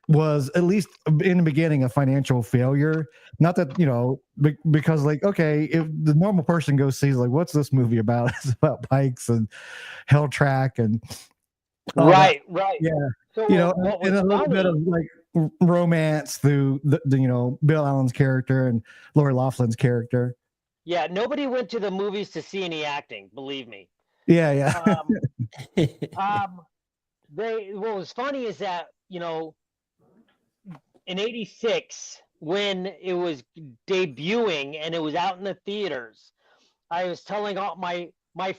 was, at least in the beginning, a financial failure. Not that, because like, okay, if the normal person goes sees like, what's this movie about? It's about bikes and hell track and all that. Right. Yeah. So what And was a little funny, bit of like romance through the Bill Allen's character and Lori Loughlin's character. yeah, nobody went to the movies to see any acting, believe me. Yeah. What was funny is that, in '86, when it was debuting and it was out in the theaters, I was telling all my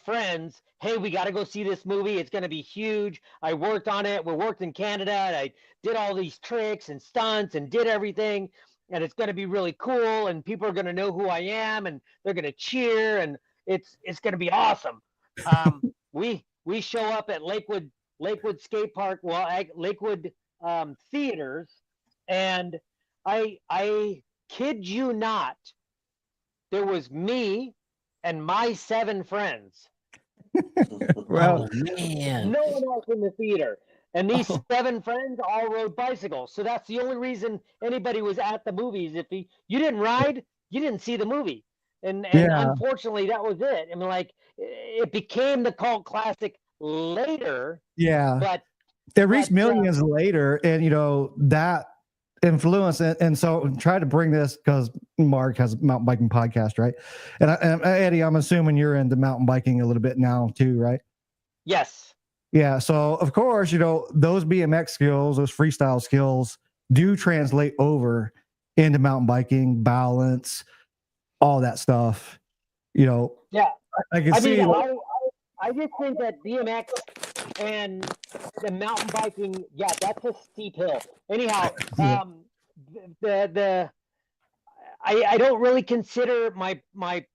friends, hey, we got to go see this movie. It's going to be huge. I worked on it. We worked in Canada, and I did all these tricks and stunts and did everything, and it's going to be really cool, and people are going to know who I am, and they're going to cheer, and it's going to be awesome. We show up at Lakewood Skatepark, Lakewood theaters, and I kid you not, there was me and my 7 friends. Well, man. No one else in the theater. And these 7 friends all rode bicycles. So that's the only reason anybody was at the movies. If you didn't ride, you didn't see the movie. And unfortunately, that was it. I mean, like, it became the cult classic later. Yeah. But it reached millions later, and that influence, and so try to bring this, because Mark has a mountain biking podcast, right? And Eddie, I'm assuming you're into mountain biking a little bit now too, right? Yes. Yeah. So of course, those BMX skills, those freestyle skills do translate over into mountain biking, balance, all that stuff. Yeah. I can see. I just think that BMX and the mountain biking, that's a steep hill. Anyhow, I don't really consider my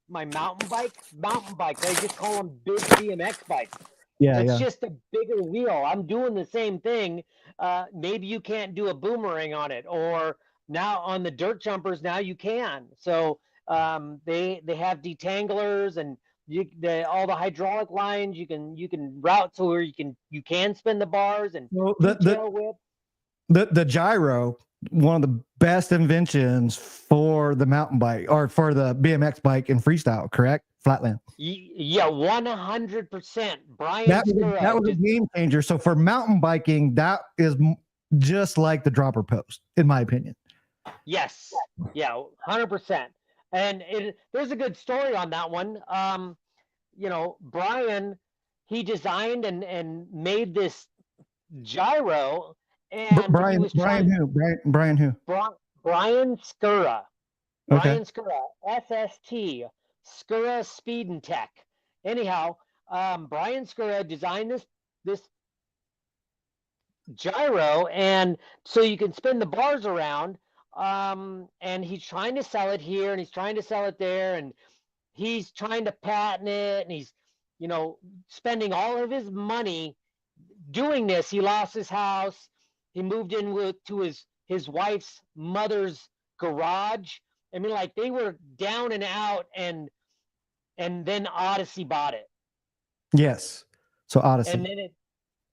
mountain bikes. I just call them big BMX bikes. It's just a bigger wheel. I'm doing the same thing. Maybe you can't do a boomerang on it, or now on the dirt jumpers, now you can. So they have detanglers and all the hydraulic lines. You can route to where you can spin the bars and tail whip. The gyro, one of the best inventions for the mountain bike, or for the BMX bike in freestyle, correct? Flatland. Yeah, 100%. Brian that was a game changer. So for mountain biking, that is just like the dropper post, in my opinion. Yes. Yeah, 100%. And there's a good story on that one. Brian, he designed and made this gyro. And Brian who? Brian Skura. Okay. Brian Skura, SST, Skura Speed and Tech. Anyhow, Brian Skura designed this gyro, and so you can spin the bars around. And he's trying to sell it here, and he's trying to sell it there, and he's trying to patent it, and he's spending all of his money doing this. He lost his house. He moved in to his wife's mother's garage. I mean, like, they were down and out, and then Odyssey bought it. Yes. So Odyssey. And then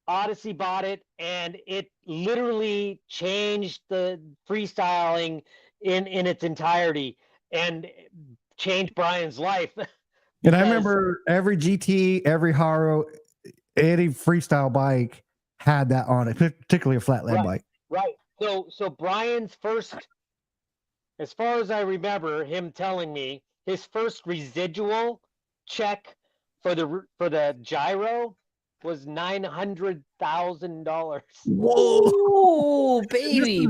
Odyssey bought it, and it literally changed the freestyling in its entirety, and changed Brian's life. And I remember every GT, every Haro, any freestyle bike had that on it, particularly a flatland bike. Right. So Brian's first, as far as I remember him telling me, his first residual check for the gyro was $900,000. Whoa, baby.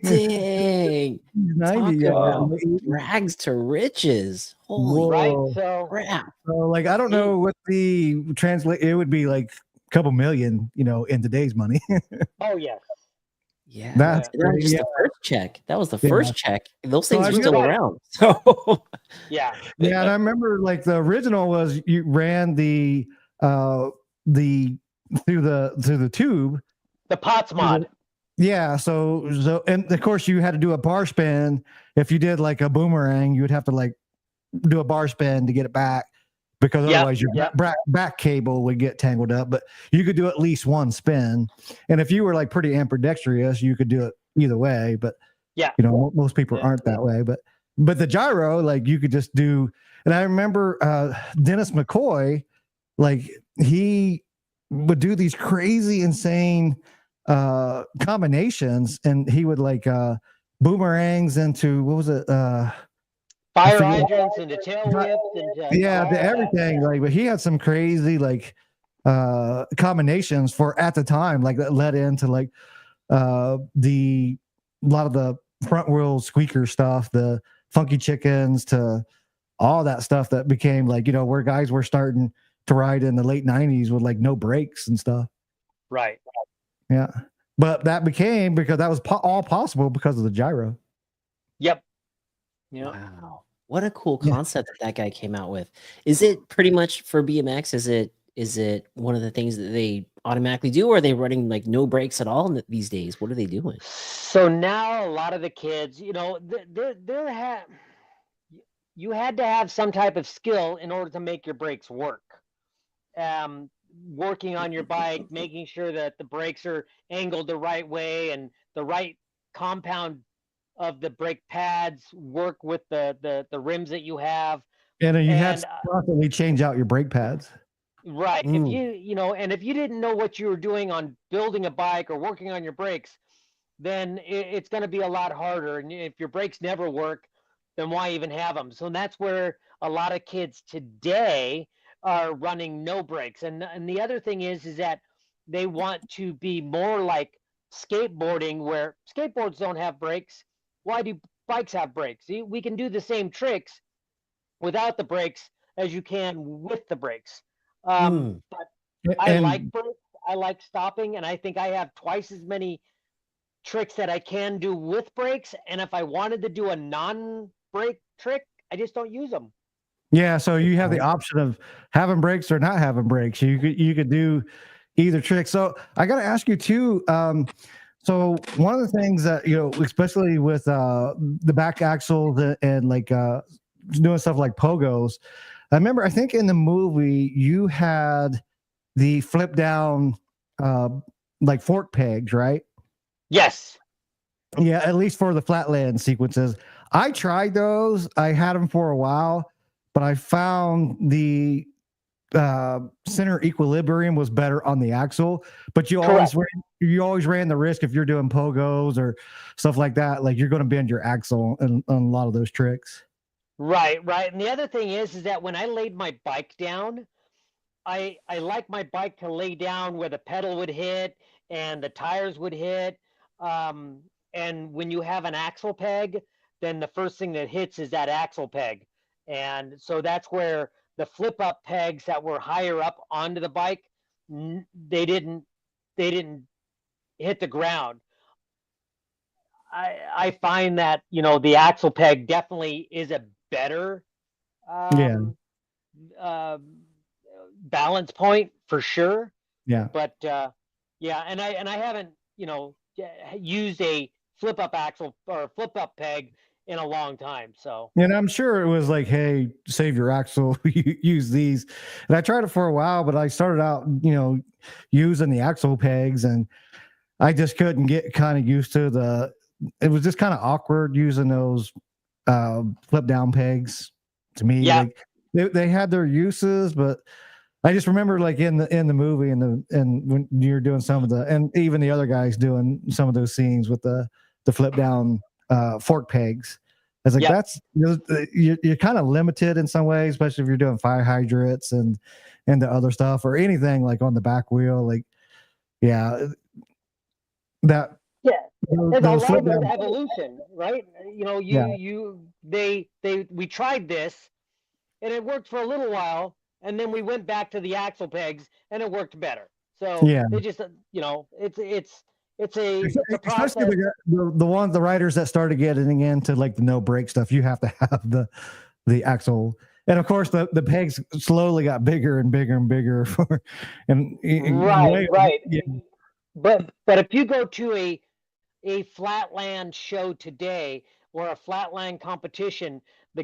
Dang. 90, rags to riches. Holy right. crap. So, like, I don't know what the translate. It would be like a couple million, in today's money. Oh yes. Yeah, that was just the first check. That was the first check. Those things are still around. So yeah. And I remember, like, the original was you ran the through the tube, the POTS mod. Yeah, so and of course you had to do a bar spin. If you did like a boomerang, you would have to like do a bar spin to get it back. because Yep, otherwise your yep. back cable would get tangled up. But you could do at least one spin, and if you were like pretty ambidextrous, you could do it either way. But Yeah. you know, most people Yeah. aren't that way. But the gyro, like you could just do. And I remember Dennis McCoy, like he would do these crazy, insane combinations, and he would like boomerangs into what was it? Fire hydrants and the tail whips and everything. Like, but he had some crazy like combinations for at the time, like that led into like a lot of the front wheel squeaker stuff, the funky chickens, to all that stuff that became like, you know, where guys were starting to ride in the late 90s with like no brakes and stuff. Right. Yeah. But that became, because that was all possible because of the gyro. Yep. Yeah. Wow. What a cool concept that guy came out with. Is it pretty much for BMX? Is it one of the things that they automatically do, or are they running like no brakes at all these days? What are they doing? So now a lot of the kids, you know, you had to have some type of skill in order to make your brakes work. Working on your bike, making sure that the brakes are angled the right way and the right compound of the brake pads work with the rims that you have. And you had to constantly change out your brake pads. Right. If if you didn't know what you were doing on building a bike or working on your brakes, then it's going to be a lot harder. And if your brakes never work, then why even have them? So that's where a lot of kids today are running no brakes. And the other thing is that they want to be more like skateboarding, where skateboards don't have brakes. Why do bikes have brakes? We can do the same tricks without the brakes as you can with the brakes. But I like brakes. I like stopping, and I think I have twice as many tricks that I can do with brakes. And if I wanted to do a non-brake trick, I just don't use them. Yeah, so you have the option of having brakes or not having brakes. You could do either trick. So I got to ask you too. So one of the things that, you know, especially with the back axles and like doing stuff like pogos, I think in the movie you had the flip down like fork pegs, right? Yes. Yeah, at least for the flatland sequences. I tried those. I had them for a while, but I found the center equilibrium was better on the axle. But you always ran the risk, if you're doing pogos or stuff like that, like you're going to bend your axle on a lot of those tricks. Right. And the other thing is that when I laid my bike down, I like my bike to lay down where the pedal would hit and the tires would hit. And when you have an axle peg, then the first thing that hits is that axle peg. And so that's where the flip up pegs that were higher up onto the bike, they didn't hit the ground. I find that, you know, the axle peg definitely is a better balance point for sure. Yeah. But and I haven't, you know, used a flip up axle or a flip up peg in a long time. So, and I'm sure it was like, hey, save your axle, use these. And I tried it for a while, but I started out, you know, using the axle pegs, and I just couldn't get kind of used to it was just kind of awkward using those flip down pegs to me. Yeah. Like they had their uses, but I just remember like in the movie and when you're doing some of and even the other guys doing some of those scenes with the flip down fork pegs. I was like, that's, you're kind of limited in some ways, especially if you're doing fire hydrants and the other stuff or anything like on the back wheel. Like, that. Yeah. There's a lot of evolution, right? You know, we tried this and it worked for a little while, and then we went back to the axle pegs and it worked better. So they just, you know, it's a process. Especially the riders that started getting into like the no brake stuff, you have to have the axle. And of course the pegs slowly got bigger and bigger and bigger right. Yeah. But if you go to a flatland show today or a flatland competition, the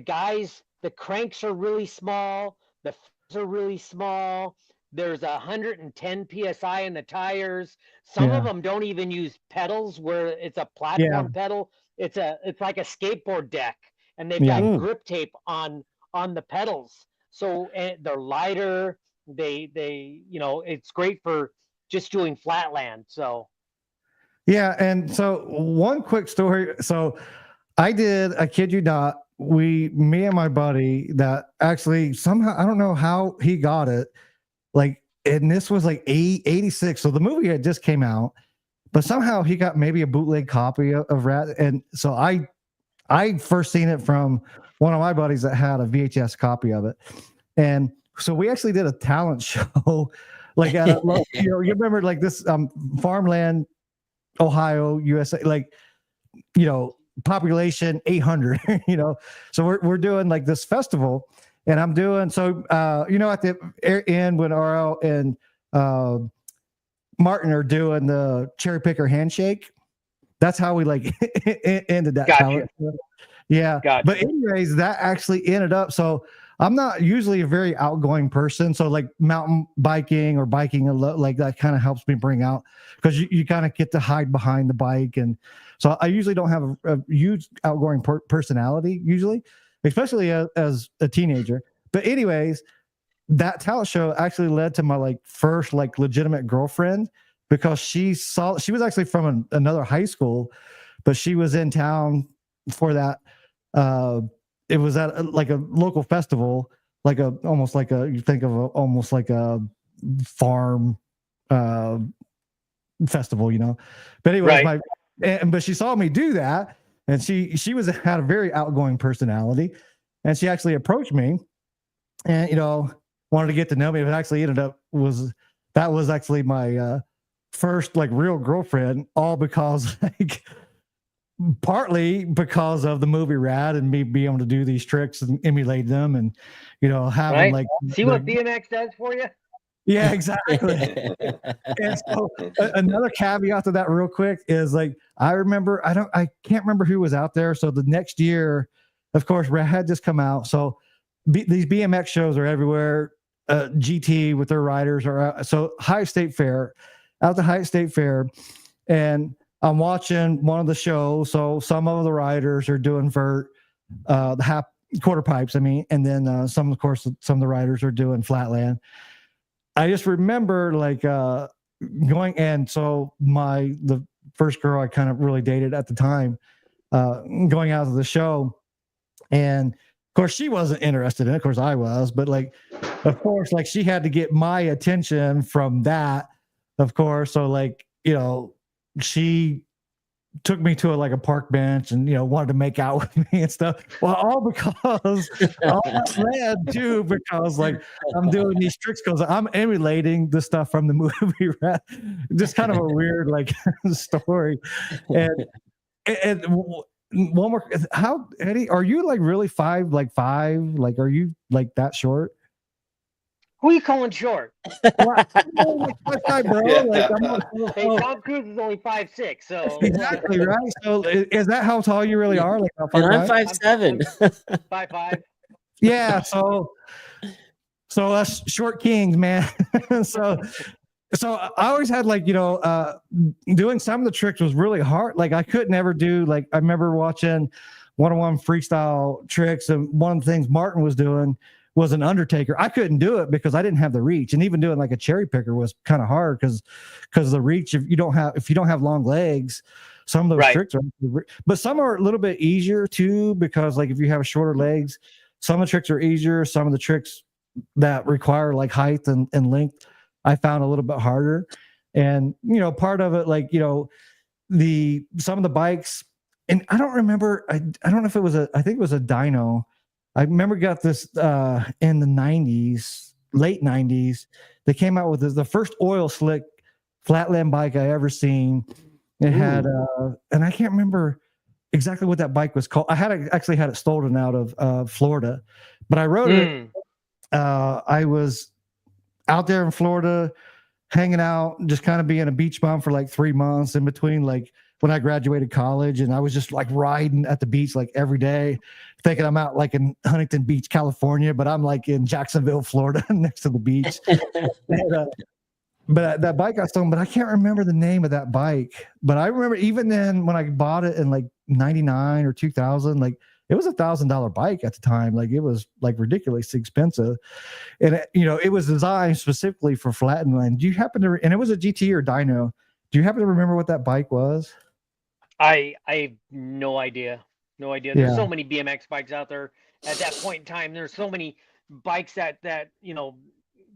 cranks are really small, the are really small. There's 110 psi in the tires. Some of them don't even use pedals, where it's a platform pedal. It's like a skateboard deck, and they've got grip tape on the pedals. So they're lighter. They it's great for just doing flatland. So yeah, and so one quick story. So I kid you not, me and my buddy that actually somehow, I don't know how he got it, like, and this was like 86. So the movie had just came out, but somehow he got maybe a bootleg copy of Rat. And so I first seen it from one of my buddies that had a VHS copy of it. And so we actually did a talent show, like at a, you remember like this farmland, Ohio, USA, like, population 800, so we're doing like this festival, and I'm doing so at the end when RL and Martin are doing the cherry picker handshake, that's how we like ended that. Gotcha. Yeah. Gotcha. But anyways, that actually ended up, so I'm not usually a very outgoing person, so like mountain biking or biking like that kind of helps me bring out, because you kind of get to hide behind the bike. And so I usually don't have a huge outgoing personality usually, especially as a teenager. But anyways, that talent show actually led to my like first like legitimate girlfriend, because she was actually from another high school, but she was in town for that. It was at like a local festival, like almost like a farm festival, But anyways, right. But she saw me do that, and she had a very outgoing personality, and she actually approached me, and wanted to get to know me. But actually ended up was actually my first like real girlfriend, all because like partly because of the movie Rad and me being able to do these tricks and emulate them, and having like see what BMX does for you. Yeah, exactly. And so another caveat to that real quick is like, I can't remember who was out there. So the next year, of course, Rad had just come out. So these BMX shows are everywhere. GT with their riders are out. So High State Fair, out the High State Fair, and I'm watching one of the shows. So some of the riders are doing vert, the half quarter pipes, and then some of the riders are doing flatland. I just remember like going, and so the first girl I kind of really dated at the time, going out to the show, and of course she wasn't interested in it. Of course I was, but like, of course, like she had to get my attention from that, of course. So like, she took me to a park bench and wanted to make out with me and stuff. Well, all that led to because like I'm doing these tricks because I'm emulating the stuff from the movie. Right? Just kind of a weird story. And one more, how, Eddie, are you like really 5'5"? Like, are you like that short? Who are you calling short? Well, I'm bro. Hey, Tom Cruise is only 5'6", so exactly right. So is that how tall you really are? Like, and I'm 5'7". 5'5". Yeah. So us short kings, man. so I always had doing some of the tricks was really hard. Like I could never do I remember watching one-on-one freestyle tricks, and one of the things Martin was doing was an undertaker. I couldn't do it because I didn't have the reach, and even doing like a cherry picker was kind of hard because the reach, if you don't have long legs, some of those tricks are, but some are a little bit easier too, because like if you have shorter legs, some of the tricks are easier. Some of the tricks that require like height and length, I found a little bit harder. And part of it, some of the bikes, and I don't remember, I don't know if it was I think it was a dyno. I remember got this in the 90s, late 90s. They came out with the first oil slick flatland bike I ever seen. It had, and I can't remember exactly what that bike was called. I actually had it stolen out of Florida, but I rode it. I was out there in Florida hanging out, just kind of being a beach bum for like 3 months in between like when I graduated college, and I was just like riding at the beach like every day, thinking I'm out like in Huntington Beach, California, but I'm like in Jacksonville, Florida, next to the beach. But that bike got stolen, but I can't remember the name of that bike. But I remember even then when I bought it in like 99 or 2000, like it was $1,000 bike at the time. Like it was like ridiculously expensive. And it was designed specifically for flatland. Do you happen to, and it was a GT or dyno. Do you happen to remember what that bike was? I have no idea. No idea. There's so many BMX bikes out there at that point in time. There's so many bikes that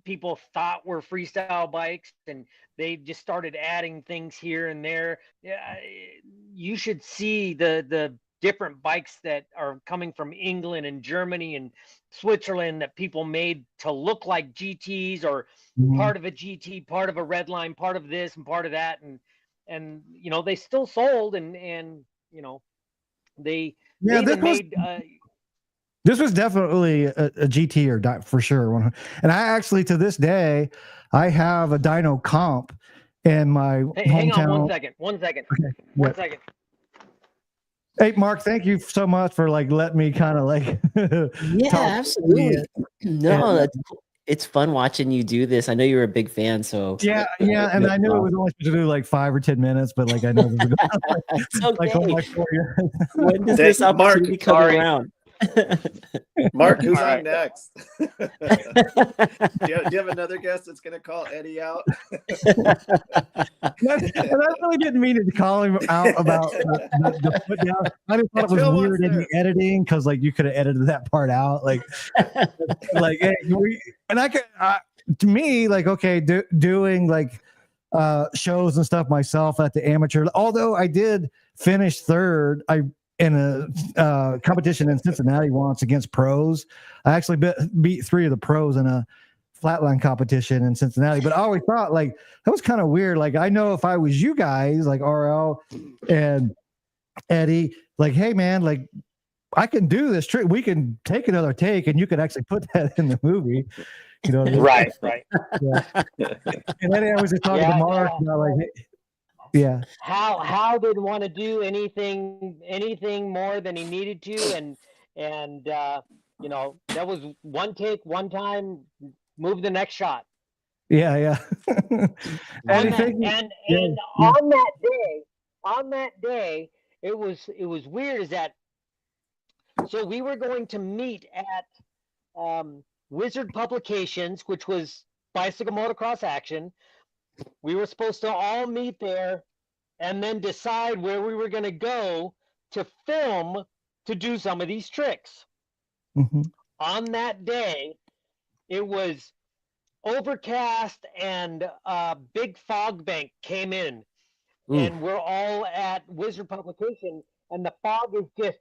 people thought were freestyle bikes, and they just started adding things here and there. You should see the different bikes that are coming from England and Germany and Switzerland that people made to look like GTs, or part of a GT, part of a red line, part of this and part of that, and they still sold, and they even made. This was definitely a GT or for sure. And I actually, to this day, I have a dyno comp in my hometown. Hang on one second. Okay. One second. Hey, Mark, thank you so much for like letting me kind of like. Yeah, absolutely. No, it's fun watching you do this. I know you're a big fan, so yeah, and I knew it was only supposed to do like 5 or 10 minutes, but like I know this is like, like 4 years. When does this opportunity come around? Mark, who's on next? do you have another guest that's going to call Eddie out? And I really didn't mean to call him out about the put down. I just thought it was weird in the editing, because like you could have edited that part out, like hey, and I could to me, like, okay, doing like shows and stuff myself at the amateur, although I did finish third in a competition in Cincinnati once against pros. I actually beat 3 of the pros in a flatline competition in Cincinnati, but I always thought like that was kind of weird. Like, I know if I was you guys, like RL and Eddie, like, hey man, like I can do this trick. We can take another take, and you could actually put that in the movie. You know what I mean? Right. Yeah. And then I was just talking to Mark about like, yeah. Hal didn't want to do anything more than he needed to, and that was one take, one time, move the next shot. Yeah. On that day, it was weird is that, so we were going to meet at Wizard Publications, which was Bicycle Motocross Action. We were supposed to all meet there and then decide where we were going to go to film to do some of these tricks. On that day, it was overcast, and a big fog bank came in. And we're all at Wizard Publication, and the fog is just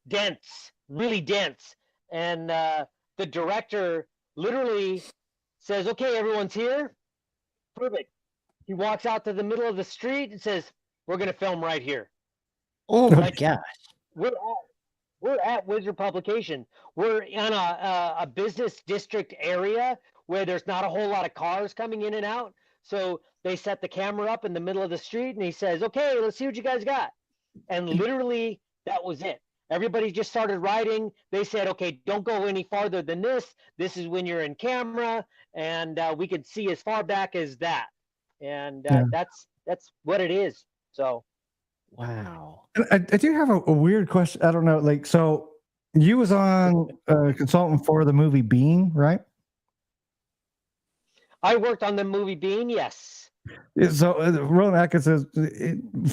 dense, really dense. And the director literally says, okay, everyone's here. Perfect. He walks out to the middle of the street and says, we're going to film right here. Oh my gosh. We're at Wizard Publication. We're in a business district area where there's not a whole lot of cars coming in and out. So they set the camera up in the middle of the street, and he says, okay, let's see what you guys got. And literally that was it. Everybody just started riding. They said, okay, don't go any farther than this. This is when you're in camera, and we could see as far back as that. And that's what it is. So. Wow. I do have a weird question. I don't know. Like, so you was on consultant for the movie Bean, right? I worked on the movie Bean. Yes. So Roland Atkins is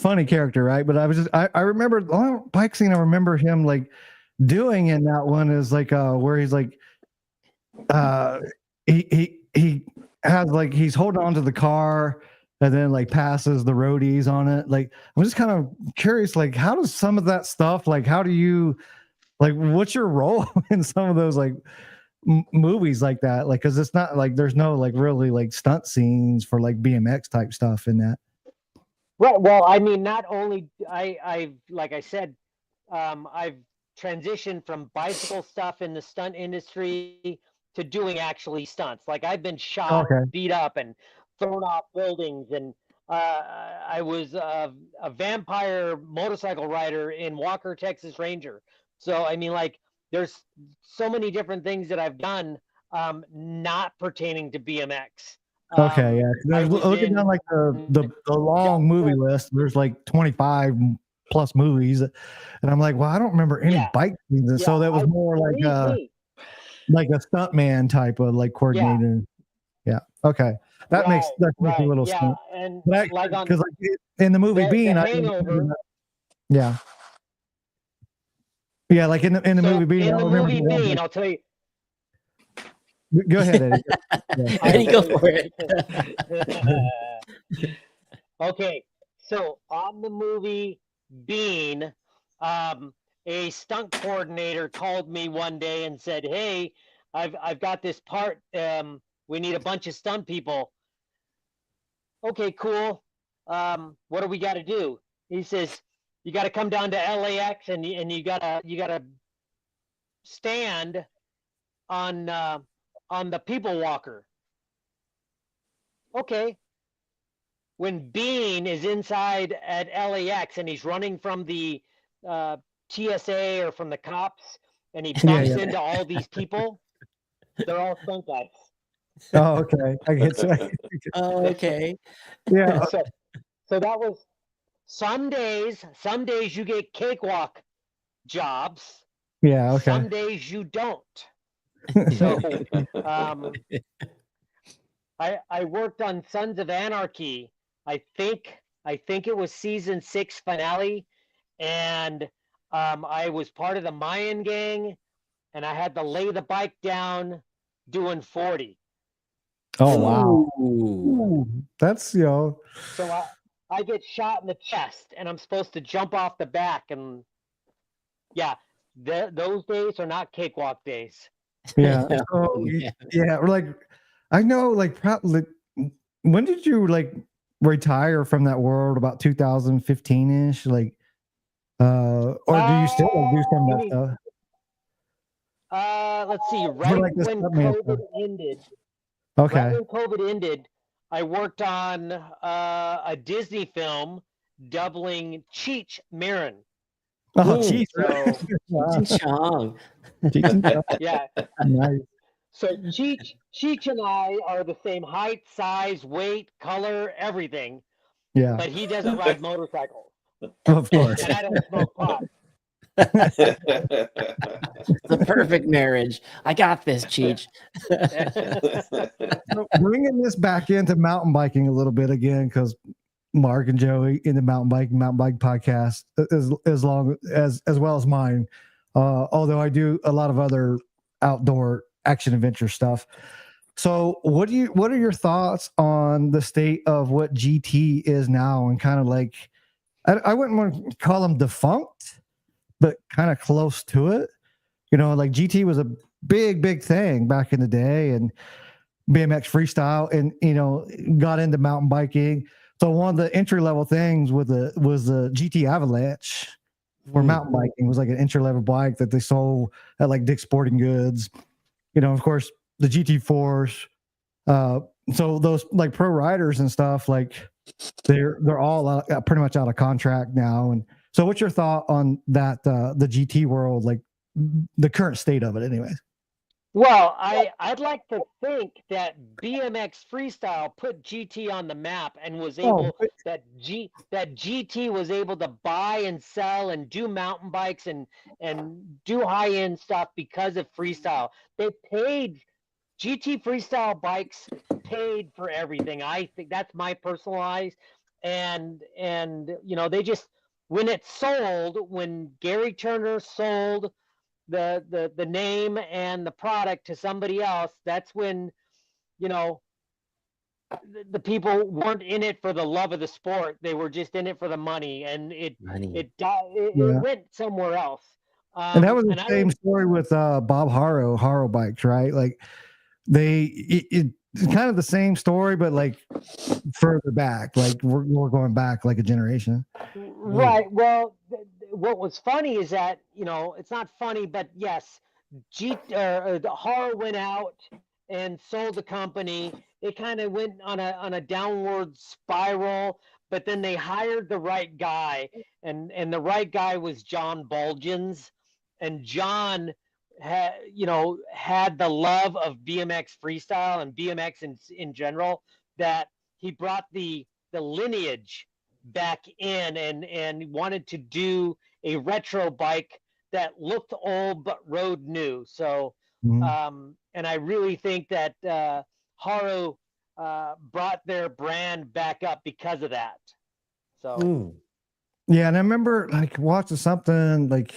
funny character, right? But I remember the only bike scene I remember him like doing in that one is like where he's like he has like he's holding on to the car and then like passes the roadies on it. Like, I'm just kind of curious, like, how does some of that stuff, like, how do you, like, what's your role in some of those like movies like that? Like, cause it's not like, there's no like really like stunt scenes for like BMX type stuff in that. Right. Well, I mean, not only I've like I said, I've transitioned from bicycle stuff in the stunt industry to doing actually stunts. Like, I've been shot, beat up, and thrown off buildings, and I was a vampire motorcycle rider in Walker, Texas Ranger. So I mean, like, there's so many different things that I've done, not pertaining to BMX. Okay, yeah. I There's was looking down in like the long movie list. There's like 25 plus movies, and I'm like, well, I don't remember any Yeah. bike scenes. And so that was more like me. like a stuntman type of like coordinating. Yeah. Okay. That makes a little sense. And But like on because like in the movie Bean, the Hangover. Yeah. Yeah, like in the movie Bean. In I the remember movie Bean, I'll tell you. Go ahead, Eddie. Eddie, go for it. Okay, so on the movie Bean, a stunt coordinator called me one day and said, "Hey, I've got this part. We need a bunch of stunt people." Okay, cool. What do we got to do? He says, "You got to come down to LAX and you gotta stand on the people walker." Okay. When Bean is inside at LAX and he's running from the TSA or from the cops, and he bumps into all these people, they're all stunt guys. Oh, okay. I get you. Oh, okay. Yeah. So that was some days you get cakewalk jobs. Yeah. Okay. Some days you don't. So I worked on Sons of Anarchy. I think it was season 6 finale, and I was part of the Mayan gang, and I had to lay the bike down doing 40. Oh wow. Ooh. That's So I get shot in the chest, and I'm supposed to jump off the back, and yeah, those days are not cakewalk days. Yeah. So, yeah. Like, I know. Like, probably. When did you like retire from that world? About 2015-ish. Like, or do you still do some of that stuff? Let's see. Right when COVID ended. Okay. Right when COVID ended, I worked on a Disney film doubling Cheech Marin. Oh, Cheech. Chong. Yeah. Nice. So Cheech and I are the same height, size, weight, color, everything. Yeah. But he doesn't ride motorcycles. Of course. And I don't smoke pot. The perfect marriage. I got this, Cheech. So bringing this back into mountain biking a little bit again, because Mark and Joey in the mountain bike podcast as well as mine. Although I do a lot of other outdoor action adventure stuff. So what are your thoughts on the state of what GT is now, and kind of like, I wouldn't want to call them defunct, but kind of close to it. You know, like GT was a big thing back in the day, and BMX freestyle, and got into mountain biking. So one of the entry level things was the GT Avalanche for mountain biking. It was like an entry level bike that they sold at like Dick's Sporting Goods. Of course, the GT4s. So those like pro riders and stuff, like they're all pretty much out of contract now. And so, what's your thought on that? The GT world, like the current state of it, anyways. Well, I'd like to think that BMX freestyle put GT on the map and was able that GT was able to buy and sell and do mountain bikes and do high end stuff because of freestyle. They paid GT freestyle bikes paid for everything. I think that's my personal eyes, and they just, when it sold, when Gary Turner sold the name and the product to somebody else, that's when the people weren't in it for the love of the sport. They were just in it for the money, and it went somewhere else. And that was the same story with Bob Haro bikes, right? Like it's kind of the same story, but like further back, like we're going back like a generation. Right. Well, what was funny is that, it's not funny, but yes, Haro went out and sold the company, it kind of went on a downward spiral. But then they hired the right guy, and the right guy was John Bulgens, and John had the love of BMX freestyle and BMX in general, that he brought the lineage back in, and wanted to do a retro bike that looked old but rode new. So and I really think that Haru brought their brand back up because of that. So yeah, and I remember like watching something like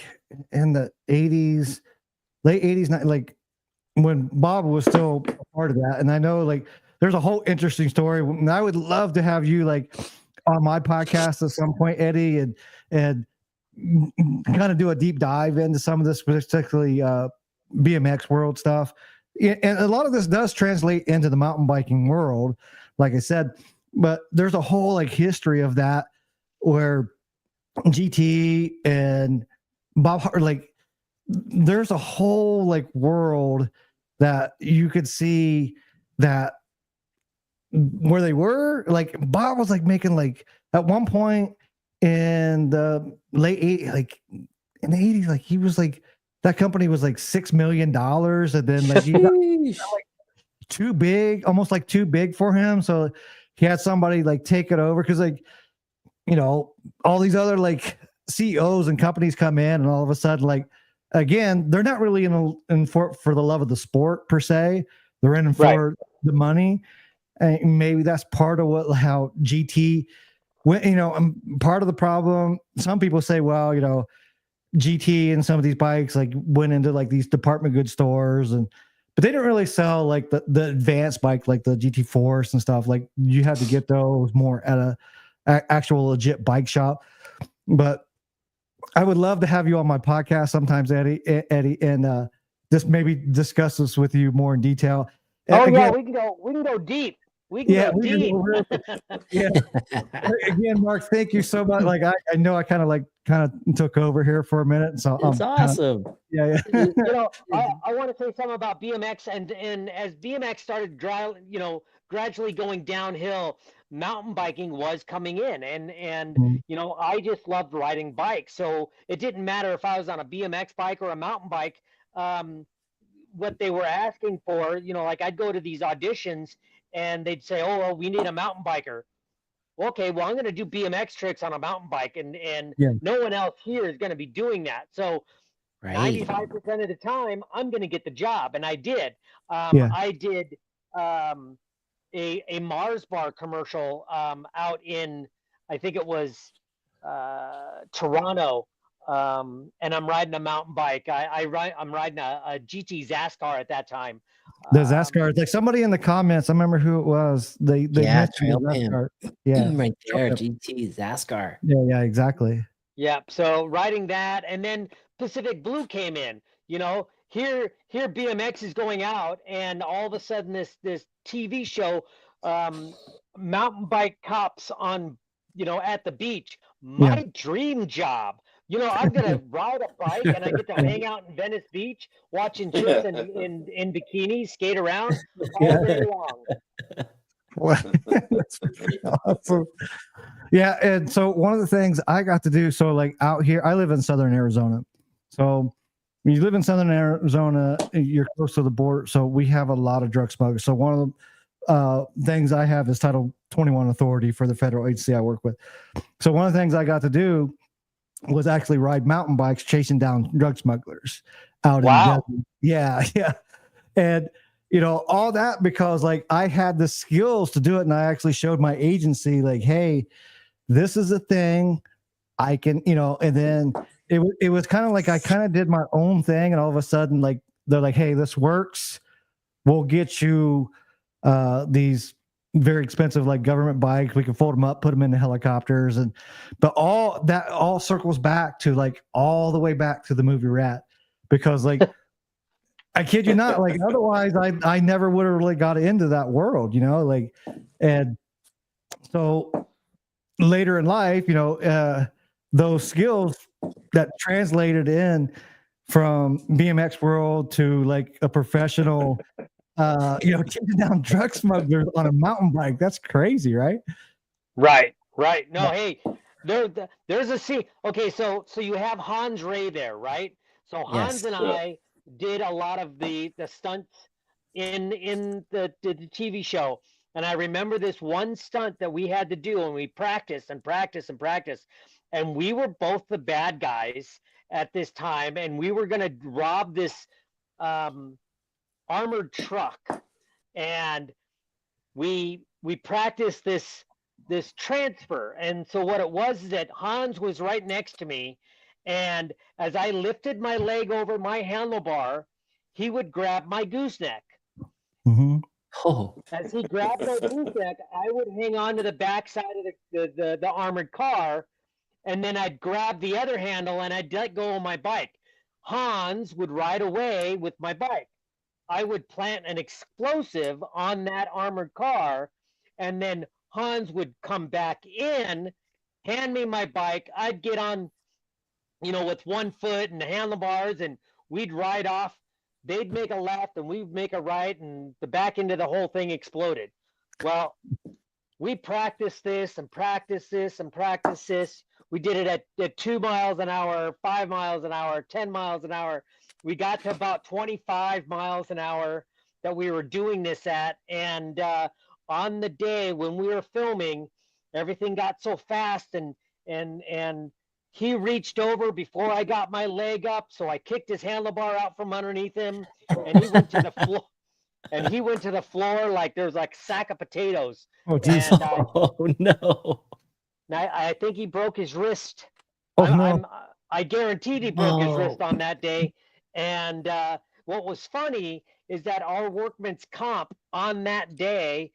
in the 80s, late 80s, like when Bob was still a part of that. And I know like there's a whole interesting story, and I would love to have you like on my podcast at some point, Eddie, and kind of do a deep dive into some of this, particularly BMX world stuff. And a lot of this does translate into the mountain biking world, like I said, but there's a whole like history of that where GT and Bob, like there's a whole like world that you could see that where they were. Like Bob was like making like at one point in the late 80s, like in the 80s, like he was like, that company was like $6 million, and then like he got like too big, almost like too big for him. So he had somebody like take it over, because like, you know, all these other like CEOs and companies come in, and all of a sudden, like again, they're not really in for the love of the sport per se. They're in for the money, and maybe that's part of how GT went. You know, part of the problem. Some people say, well, you know, GT and some of these bikes like went into like these department goods stores, but they didn't really sell like the advanced bike, like the GT Force and stuff. Like you had to get those more at a actual legit bike shop. But I would love to have you on my podcast sometimes, Eddie, and just maybe discuss this with you more in detail. And again, we can go deep. We can go deep. Yeah. Again, Mark, thank you so much. Like I know I kind of took over here for a minute, so it's awesome. Yeah. You know, I want to say something about BMX, and as BMX started gradually going downhill, mountain biking was coming in, and you know, I just loved riding bikes, so it didn't matter if I was on a BMX bike or a mountain bike. What they were asking for, you know, like I'd go to these auditions, and they'd say, oh, well, we need a mountain biker. Okay, well, I'm going to do BMX tricks on a mountain bike, and no one else here is going to be doing that. So 95% of the time, I'm going to get the job, and I did. I did a Mars bar commercial out in, I think it was Toronto, and I'm riding a mountain bike. I'm riding a GT Zaskar at that time. The Zaskar, like somebody in the comments, I remember who it was. They mentioned the Zaskar. Yeah, right there, GT Zaskar. Yeah, exactly. Yeah, so riding that, and then Pacific Blue came in. You know, here BMX is going out, and all of a sudden this TV show, mountain bike cops on, you know, at the beach. My dream job. You know, I'm gonna ride a bike, and I get to hang out in Venice Beach watching chicks in bikinis skate around all day long. That's pretty awesome. Yeah, and so one of the things I got to do, so like out here, I live in Southern Arizona. So when you live in Southern Arizona, you're close to the border. So we have a lot of drug smugglers. So one of the things I have is Title 21 authority for the federal agency I work with. So one of the things I got to do was actually ride mountain bikes chasing down drug smugglers out in desert. Yeah. And you know, all that because like I had the skills to do it, and I actually showed my agency like, hey, this is a thing I can, you know. And then it was kind of like I kind of did my own thing, and all of a sudden like they're like, hey, this works, we'll get you these very expensive like government bikes, we can fold them up, put them in the helicopters, but all that all circles back to like all the way back to the movie Rat, because like I kid you not, like otherwise I never would have really got into that world, you know, like. And so later in life, you know, those skills that translated in from BMX world to like a professional taking down drug smugglers on a mountain bike. That's crazy, right? Right. No, hey, there's a scene. Okay, so you have Hans Ray there, right? So Hans Yes. and I did a lot of the stunts in the TV show, and I remember this one stunt that we had to do, and we practiced and practiced and practiced, and we were both the bad guys at this time, and we were gonna rob this armored truck, and we practiced this transfer. And so what it was is that Hans was right next to me, and as I lifted my leg over my handlebar, he would grab my gooseneck. Mm-hmm. Oh, As he grabbed my gooseneck, I would hang on to the backside of the armored car, and then I'd grab the other handle and I'd let go of my bike. Hans would ride away with my bike. I would plant an explosive on that armored car, and then Hans would come back in, hand me my bike. I'd get on, with one foot and the handlebars, and we'd ride off. They'd make a left and we'd make a right, and the back end of the whole thing exploded. Well, we practiced this and practiced this and practiced this. We did it at 2 miles an hour, 5 miles an hour, 10 miles an hour. We got to about 25 miles an hour that we were doing this at. And on the day when we were filming, everything got so fast, and he reached over before I got my leg up. So I kicked his handlebar out from underneath him, and he went to the floor. And he went to the floor like there's like a sack of potatoes. Oh, geez. And oh no. I think he broke his wrist. Oh, no. I guaranteed he broke his No. wrist on that day. And what was funny is that our workman's comp on that day,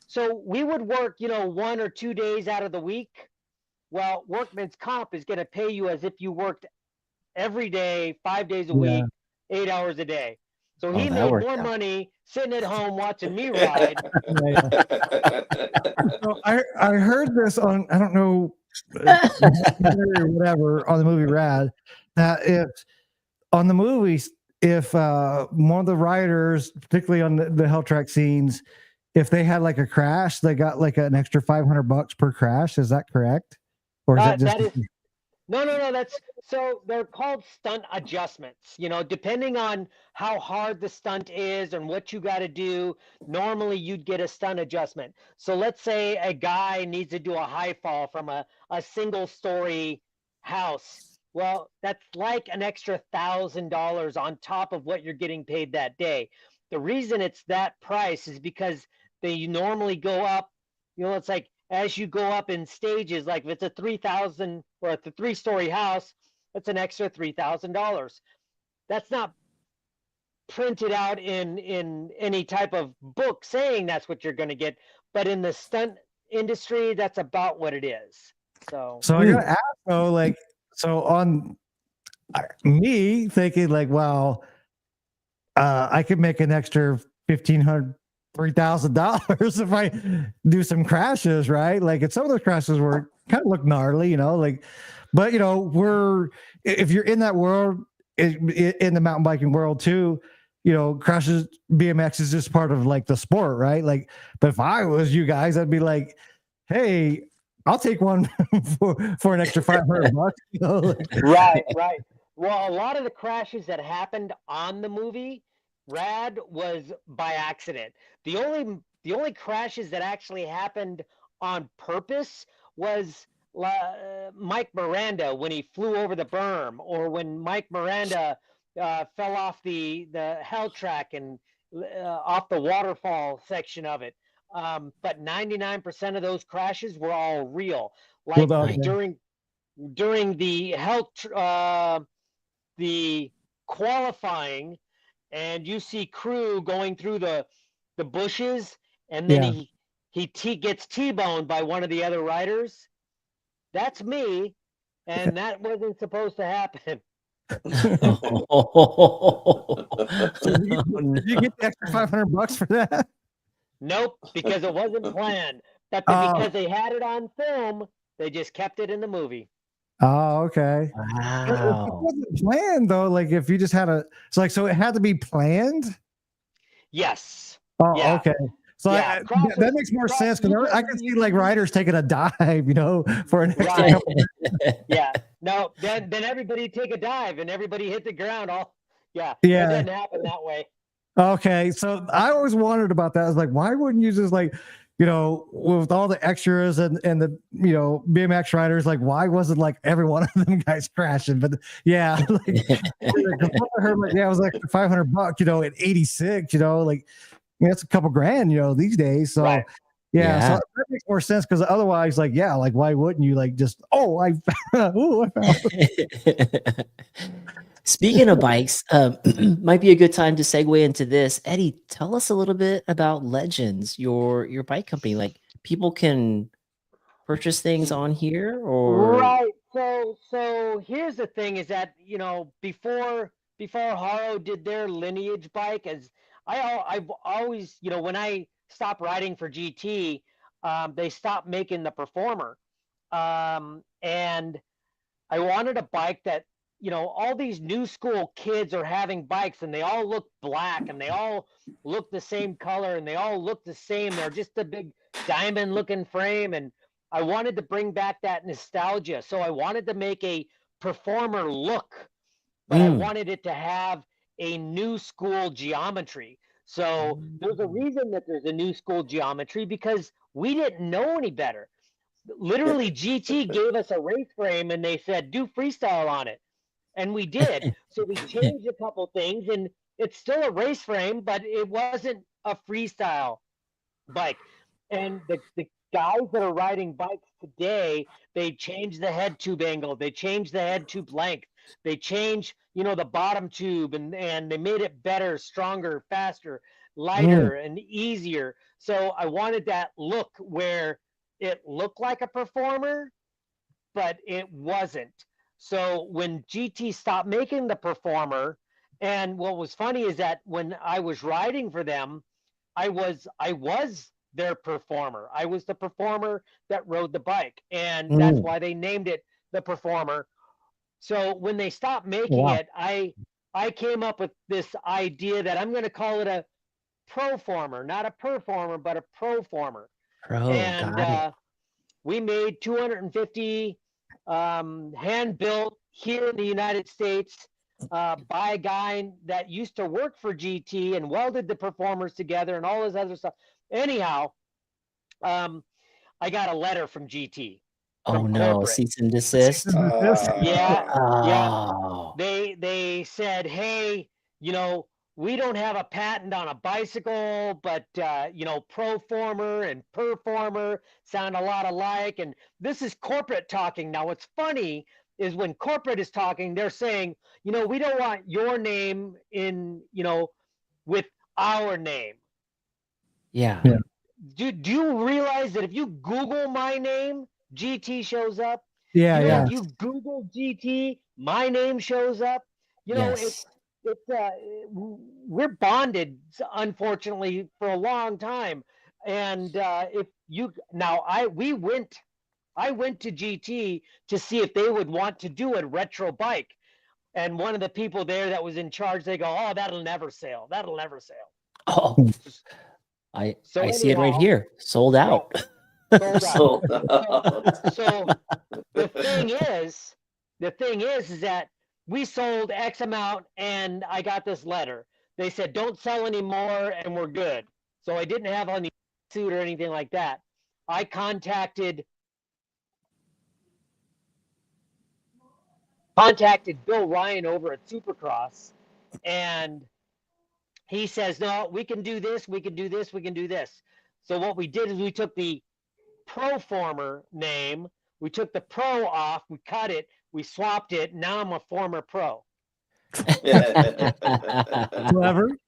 so we would work, 1 or 2 days out of the week. Well, workman's comp is going to pay you as if you worked every day, 5 days a week, 8 hours a day. So he made more money sitting at home watching me ride. So I heard this on, I don't know, or whatever, on the movie Rad, that if on the movies, if one of the riders, particularly on the hell track scenes, if they had like a crash, they got like an extra $500 per crash. Is that correct? Or is that just No. So they're called stunt adjustments. Depending on how hard the stunt is and what you got to do, normally you'd get a stunt adjustment. So let's say a guy needs to do a high fall from a single story house. Well, that's like an extra $1,000 on top of what you're getting paid that day. The reason it's that price is because they normally go up, it's like, as you go up in stages, like if it's a 3,000 or it's a 3-story house, it's an extra $3,000. That's not printed out in any type of book saying that's what you're going to get, but in the stunt industry, that's about what it is. So I gotta ask though, like, so on me thinking like, wow, I could make an extra $1,500, $3,000 if I do some crashes, right? Like, and some of those crashes were kind of look gnarly, but if you're in that world, in the mountain biking world too, crashes, BMX is just part of like the sport, right? Like, but if I was you guys, I'd be like, hey, I'll take one for an extra $500. Right. Well, a lot of the crashes that happened on the movie Rad was by accident. The only crashes that actually happened on purpose was Mike Miranda when he flew over the berm, or when Mike Miranda fell off the hell track and off the waterfall section of it. But 99% of those crashes were all real. Like during the the qualifying, and you see crew going through the bushes, and then he gets T-boned by one of the other riders. That's me, and that wasn't supposed to happen. Did you get the extra $500 for that? Nope, because it wasn't planned. But because they had it on film, they just kept it in the movie. Oh, okay. Wow. It wasn't planned though. Like if you just had so it had to be planned. Yes. Oh, Yeah. okay. So Yeah, that makes more sense because I can see like riders taking a dive, for an extra Right. couple. Yeah. No, then everybody take a dive and everybody hit the ground. Yeah. Yeah. It doesn't happen that way. Okay, so I always wondered about that. I was like, why wouldn't you just like, with all the extras and the BMX riders, like why wasn't like every one of them guys crashing? But yeah, like I heard like it was like $500, at 86, like it's a couple grand, these days. So Right. yeah, so that makes more sense because otherwise, like, yeah, like why wouldn't you like just I found. Speaking of bikes, might be a good time to segue into this. Eddie, tell us a little bit about Legends, your bike company. Like people can purchase things on here, or Right. So here's the thing: is that before Haro did their lineage bike, as I've always when I stopped riding for GT, they stopped making the Performer, and I wanted a bike that all these new school kids are having bikes and they all look black and they all look the same color and they all look the same. They're just a big diamond looking frame. And I wanted to bring back that nostalgia. So I wanted to make a Performer look, but I wanted it to have a new school geometry. So there's a reason that there's a new school geometry because we didn't know any better. Literally, GT gave us a race frame and they said, do freestyle on it. And we did. So we changed a couple things and it's still a race frame, but it wasn't a freestyle bike. And the guys that are riding bikes today, they changed the head tube angle, they changed the head tube length, they changed, the bottom tube and they made it better, stronger, faster, lighter, and easier. So I wanted that look where it looked like a Performer, but it wasn't. So when GT stopped making the Performer, and what was funny is that when I was riding for them, I was their Performer. I was the Performer that rode the bike, and that's why they named it the Performer. So when they stopped making it, I came up with this idea that I'm going to call it a Proformer, not a Performer, but a Proformer. And we made 250 hand-built here in the United States by a guy that used to work for GT and welded the Performers together and all this other stuff. Anyhow, I got a letter from GT. Oh no, corporate. cease and desist. Yeah. Oh. They said, hey, we don't have a patent on a bicycle, but Proformer and Performer sound a lot alike. And this is corporate talking. Now, what's funny is when corporate is talking, they're saying, we don't want your name in, with our name. Yeah. Do you realize that if you Google my name, GT shows up? Yeah. If you Google GT, my name shows up. Yes. We're bonded, unfortunately, for a long time. And I went to GT to see if they would want to do a retro bike. And one of the people there that was in charge, they go, "Oh, that'll never sell. That'll never sell." Oh, I see it right here. Sold out. Yeah, sold out. So the thing is that we sold X amount and I got this letter. They said, don't sell anymore and we're good. So I didn't have any suit or anything like that. I contacted Bill Ryan over at Supercross, and he says, no, we can do this, we can do this, we can do this. So what we did is we took the Proformer name, we took the Pro off, we cut it, we swapped it. Now I'm a former pro.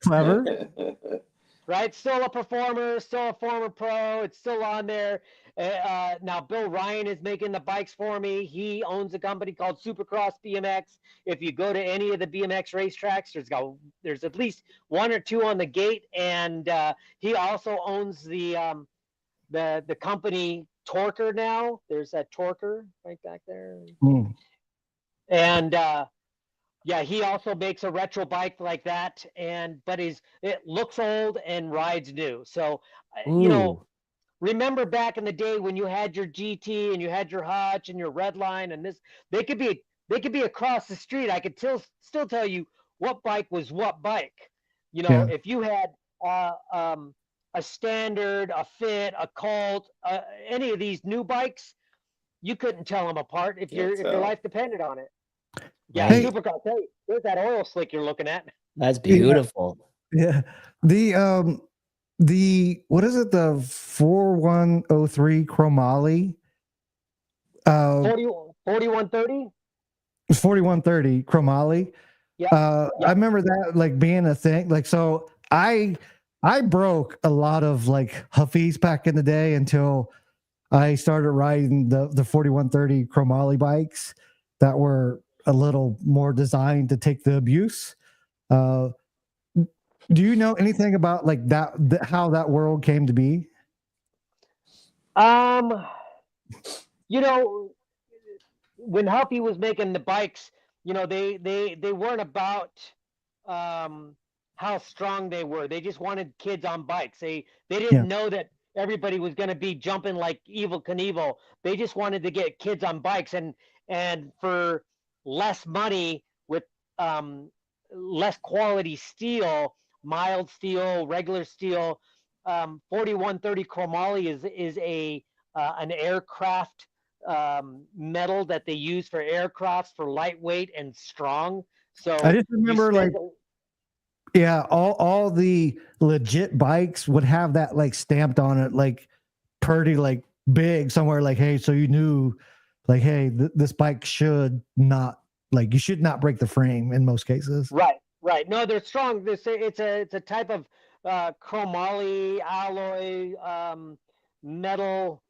Clever. Right? Still a Performer, still a former pro. It's still on there. Now Bill Ryan is making the bikes for me. He owns a company called Supercross BMX. If you go to any of the BMX racetracks, there's at least one or two on the gate, and he also owns the company Torker now. There's that Torker right back there. And Yeah, he also makes a retro bike like that, but it looks old and rides new. So, Ooh. remember back in the day when you had your GT and you had your Hutch and your Redline and this, they could be across the street. I could still tell you what bike was what bike. Yeah. If you had a Standard, a Fit, a Colt, any of these new bikes, you couldn't tell them apart if Can't your tell. life depended on it. Yeah, Right. Supercar. Hey, there's that oil slick you're looking at. That's beautiful. Yeah. The what is it? The 4103 Chromoly. 4130. 4130 Chromoly. Yeah. I remember that like being a thing. Like, so I broke a lot of like Huffies back in the day until I started riding the 4130 Chromoly bikes that were a little more designed to take the abuse. Do you know anything about like how that world came to be? When Huffy was making the bikes, they weren't about how strong they were. They just wanted kids on bikes. They didn't know that everybody was going to be jumping like Evel Knievel. They just wanted to get kids on bikes, and for less money with less quality steel, mild steel, regular steel. 4130 chromoly is an aircraft metal that they use for aircrafts for lightweight and strong. So I just remember all the legit bikes would have that like stamped on it, like pretty like big somewhere, like, hey, so you knew like, hey, this bike should not, like, you should not break the frame in most cases. Right. No, they're strong. It's a type of chromoly alloy metal.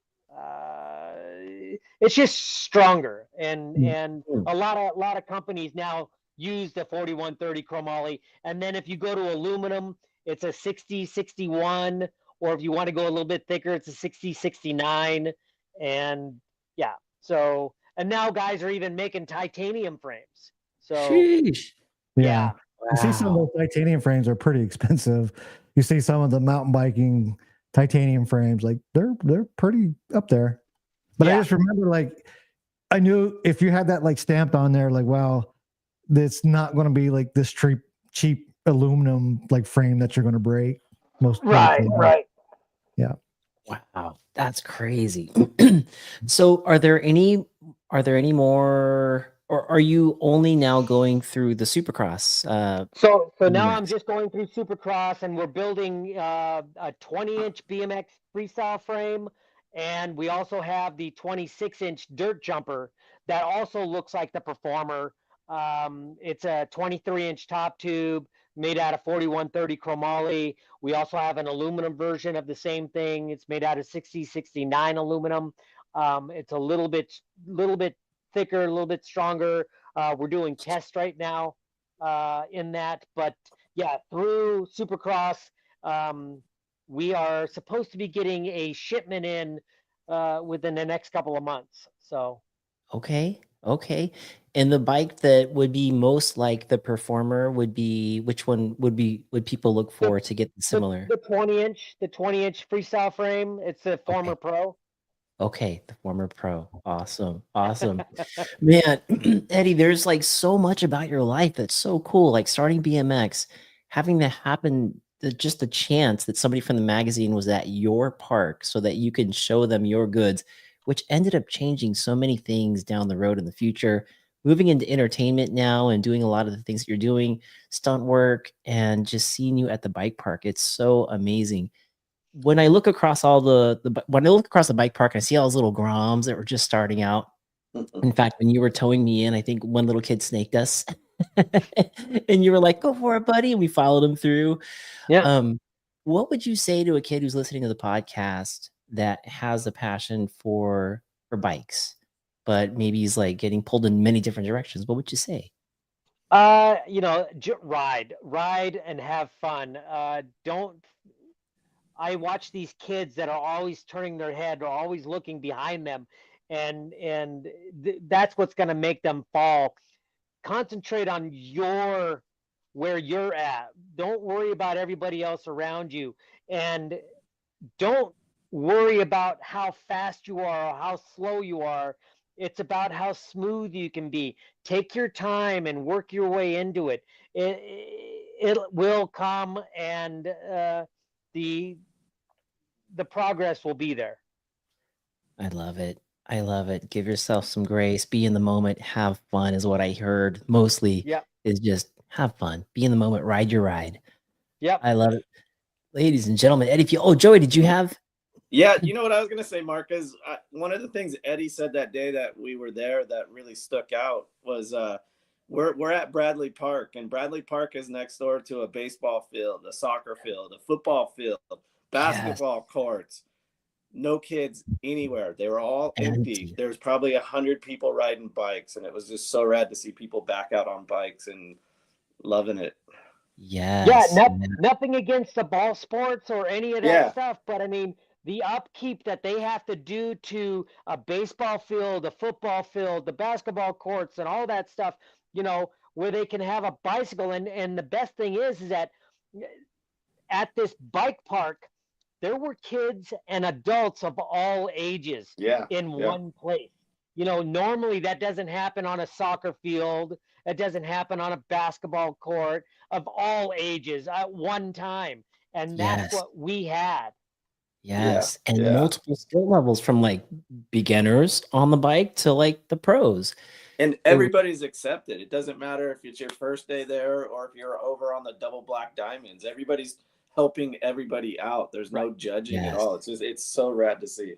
It's just stronger, and a lot of companies now use the 4130 chromoly. And then if you go to aluminum, it's a 6061, or if you want to go a little bit thicker, it's a 6069. And yeah, so, and now guys are even making titanium frames. So Sheesh. yeah. You see some of those titanium frames are pretty expensive. You see some of the mountain biking titanium frames, like they're pretty up there. But I just remember, like, I knew if you had that like stamped on there, like, wow, it's not going to be like this cheap aluminum like frame that you're going to break. Most likely. Right. Yeah. Wow, that's crazy. So are there any more, or are you only now going through the Supercross? So now I'm just going through Supercross, and we're building a 20-inch BMX freestyle frame, and we also have the 26-inch dirt jumper that also looks like the Performer. It's a 23-inch top tube made out of 4130 chromoly. We also have an aluminum version of the same thing. It's made out of 6069 aluminum. It's a little bit thicker, a little bit stronger. We're doing tests right now in that, but yeah, through Supercross, we are supposed to be getting a shipment in within the next couple of months. So okay. And the bike that would be most like the Performer would be, which one would people look for to get similar? The 20-inch freestyle frame. It's the Former Pro. Okay, the Former Pro. Awesome. Man, Eddie, there's like so much about your life that's so cool. Like starting BMX, having that happen, just the chance that somebody from the magazine was at your park so that you can show them your goods, which ended up changing so many things down the road in the future. Moving into entertainment now and doing a lot of the things that you're doing, stunt work, and just seeing you at the bike park. It's so amazing. When I look across when I look across the bike park, I see all those little groms that were just starting out. In fact, when you were towing me in, I think one little kid snaked us, and you were like, "Go for it, buddy!" And we followed him through. Yeah. What would you say to a kid who's listening to the podcast that has a passion for bikes, but maybe he's like getting pulled in many different directions? What would you say? Ride and have fun. I watch these kids that are always turning their head or always looking behind them, and that's what's going to make them fall. concentrate on where you're at. Don't worry about everybody else around you, and don't worry about how fast you are or how slow you are. It's about how smooth you can be. Take your time and work your way into it. It will come, and the progress will be there. I love it. I love it. Give yourself some grace. Be in the moment. Have fun is what I heard mostly. Yep. Is just have fun. Be in the moment. Ride your ride. Yep. I love it, ladies and gentlemen. Eddie, oh Joey, did you have? Yeah, you know what I was gonna say, Mark, is one of the things Eddie said that day that we were there that really stuck out was we're at Bradley Park, and Bradley Park is next door to a baseball field, a soccer field, a football field, basketball courts. No kids anywhere. They were all empty. There was probably 100 people riding bikes, and it was just so rad to see people back out on bikes and loving it. Yes. Yeah, nothing against the ball sports or any of that stuff, but I mean, the upkeep that they have to do to a baseball field, a football field, the basketball courts, and all that stuff, you know, where they can have a bicycle. And the best thing is that at this bike park, there were kids and adults of all ages in one place. You know, normally that doesn't happen on a soccer field. It doesn't happen on a basketball court, of all ages at one time. And that's what we had. Yes. And multiple skill levels, from like beginners on the bike to like the pros. And everybody's accepted. It doesn't matter if it's your first day there or if you're over on the double black diamonds. Everybody's helping everybody out. There's no judging at all. It's so rad to see.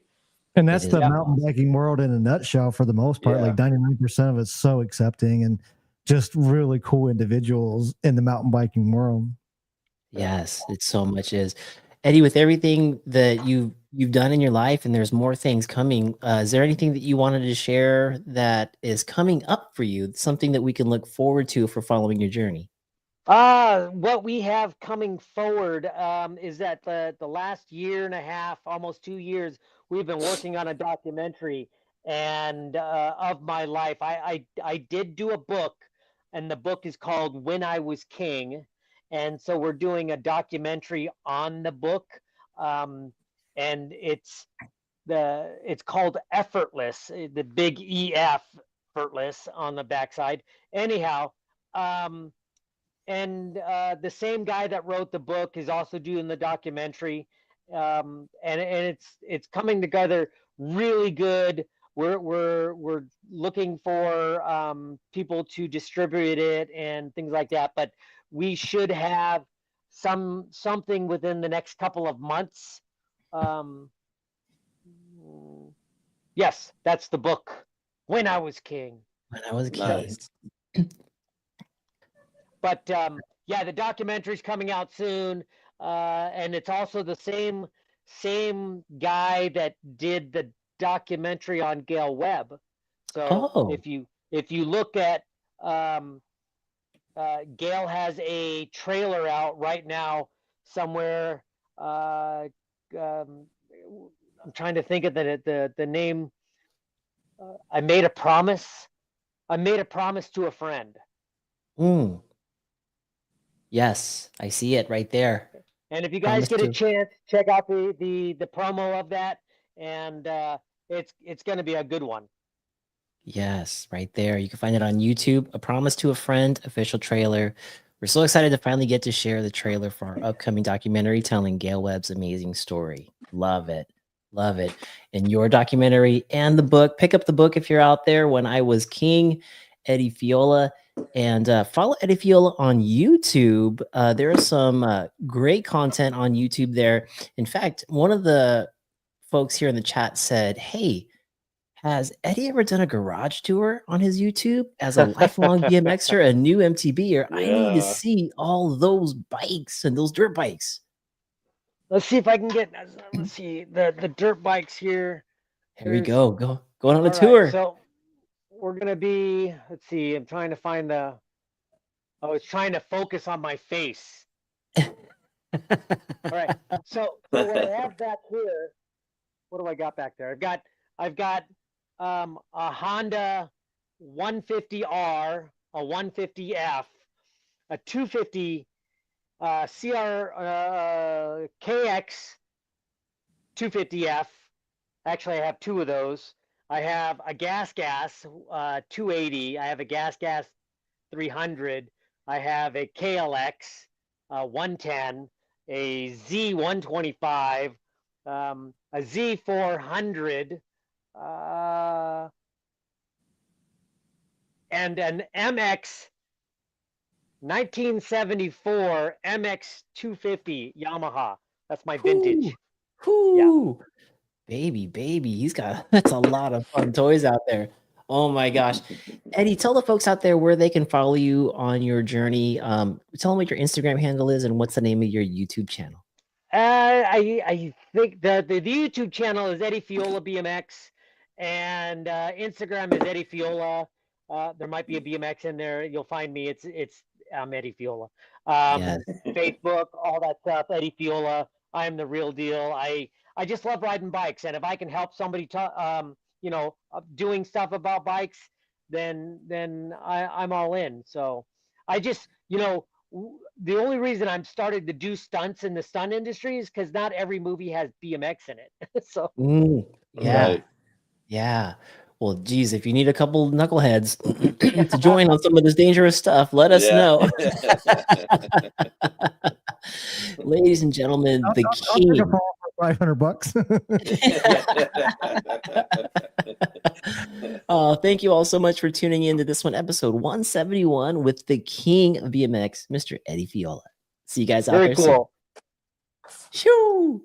And that's the mountain biking world in a nutshell for the most part. Like 99% of it's so accepting and just really cool individuals in the mountain biking world. Yes, it so much is. Eddie, with everything that you've done in your life, and there's more things coming, is there anything that you wanted to share that is coming up for you, something that we can look forward to for following your journey? What we have coming forward is that the last year and a half, almost 2 years, we've been working on a documentary and of my life. I did do a book, and the book is called When I Was King. And so we're doing a documentary on the book, and it's called Effortless, the big EF, effortless on the backside. Anyhow, and the same guy that wrote the book is also doing the documentary, and it's coming together really good. We're looking for people to distribute it and things like that, but we should have something within the next couple of months. Yes, that's the book, When I Was King. When I Was King. Nice. But yeah, the documentary's coming out soon, and it's also the same guy that did the documentary on Gail Webb. So if you look at Gail has a trailer out right now somewhere. I'm trying to think of the name. I made a promise. I made a promise to a friend. Yes, I see it right there. And if you guys get a chance, check out the promo of that, and it's going to be a good one. Yes, right there. You can find it on YouTube. A Promise to a Friend official trailer. We're so excited to finally get to share the trailer for our upcoming documentary telling Gail Webb's amazing story. Love it. Love it. And your documentary and the book. Pick up the book if you're out there. When I Was King, Eddie Fiola. And follow Eddie Fiola on YouTube. There is some great content on YouTube there. In fact, one of the folks here in the chat said, hey, has Eddie ever done a garage tour on his YouTube? As a lifelong BMXer, a new MTBer, I need to see all those bikes and those dirt bikes. Let's see if I can get, let's see, the dirt bikes here. Here we go. Going on a tour. Right, so we're going to be, let's see, I'm trying to find I was trying to focus on my face. All right. So what I have back here, what do I got back there? I've got a Honda 150R a 150F, a 250 KX 250F. Actually, I have 2 of those. I have a Gas 280. I have a Gas 300. I have a KLX 110, a Z125, a Z400, and an MX 1974 MX 250 Yamaha. That's my vintage. Whoo. Baby, that's a lot of fun toys out there. Oh my gosh. Eddie, tell the folks out there where they can follow you on your journey. Tell them what your Instagram handle is and what's the name of your YouTube channel. I think the YouTube channel is Eddie Fiola BMX, and Instagram is Eddie Fiola. There might be a BMX in there. You'll find me. It's I'm Eddie Fiola. Yes. Facebook, all that stuff. Eddie Fiola. I'm the real deal. I just love riding bikes, and if I can help somebody doing stuff about bikes, then I'm all in. So I just, the only reason I'm starting to do stunts in the stunt industry is because not every movie has BMX in it. So yeah. Right. Yeah. Well, geez, if you need a couple knuckleheads to join on some of this dangerous stuff, let us know. Ladies and gentlemen, the I'll take a king. fall for $500. Thank you all so much for tuning in to this one, episode 171 with the king of BMX, Mr. Eddie Fiola. See you guys out there very cool. soon. Shoo!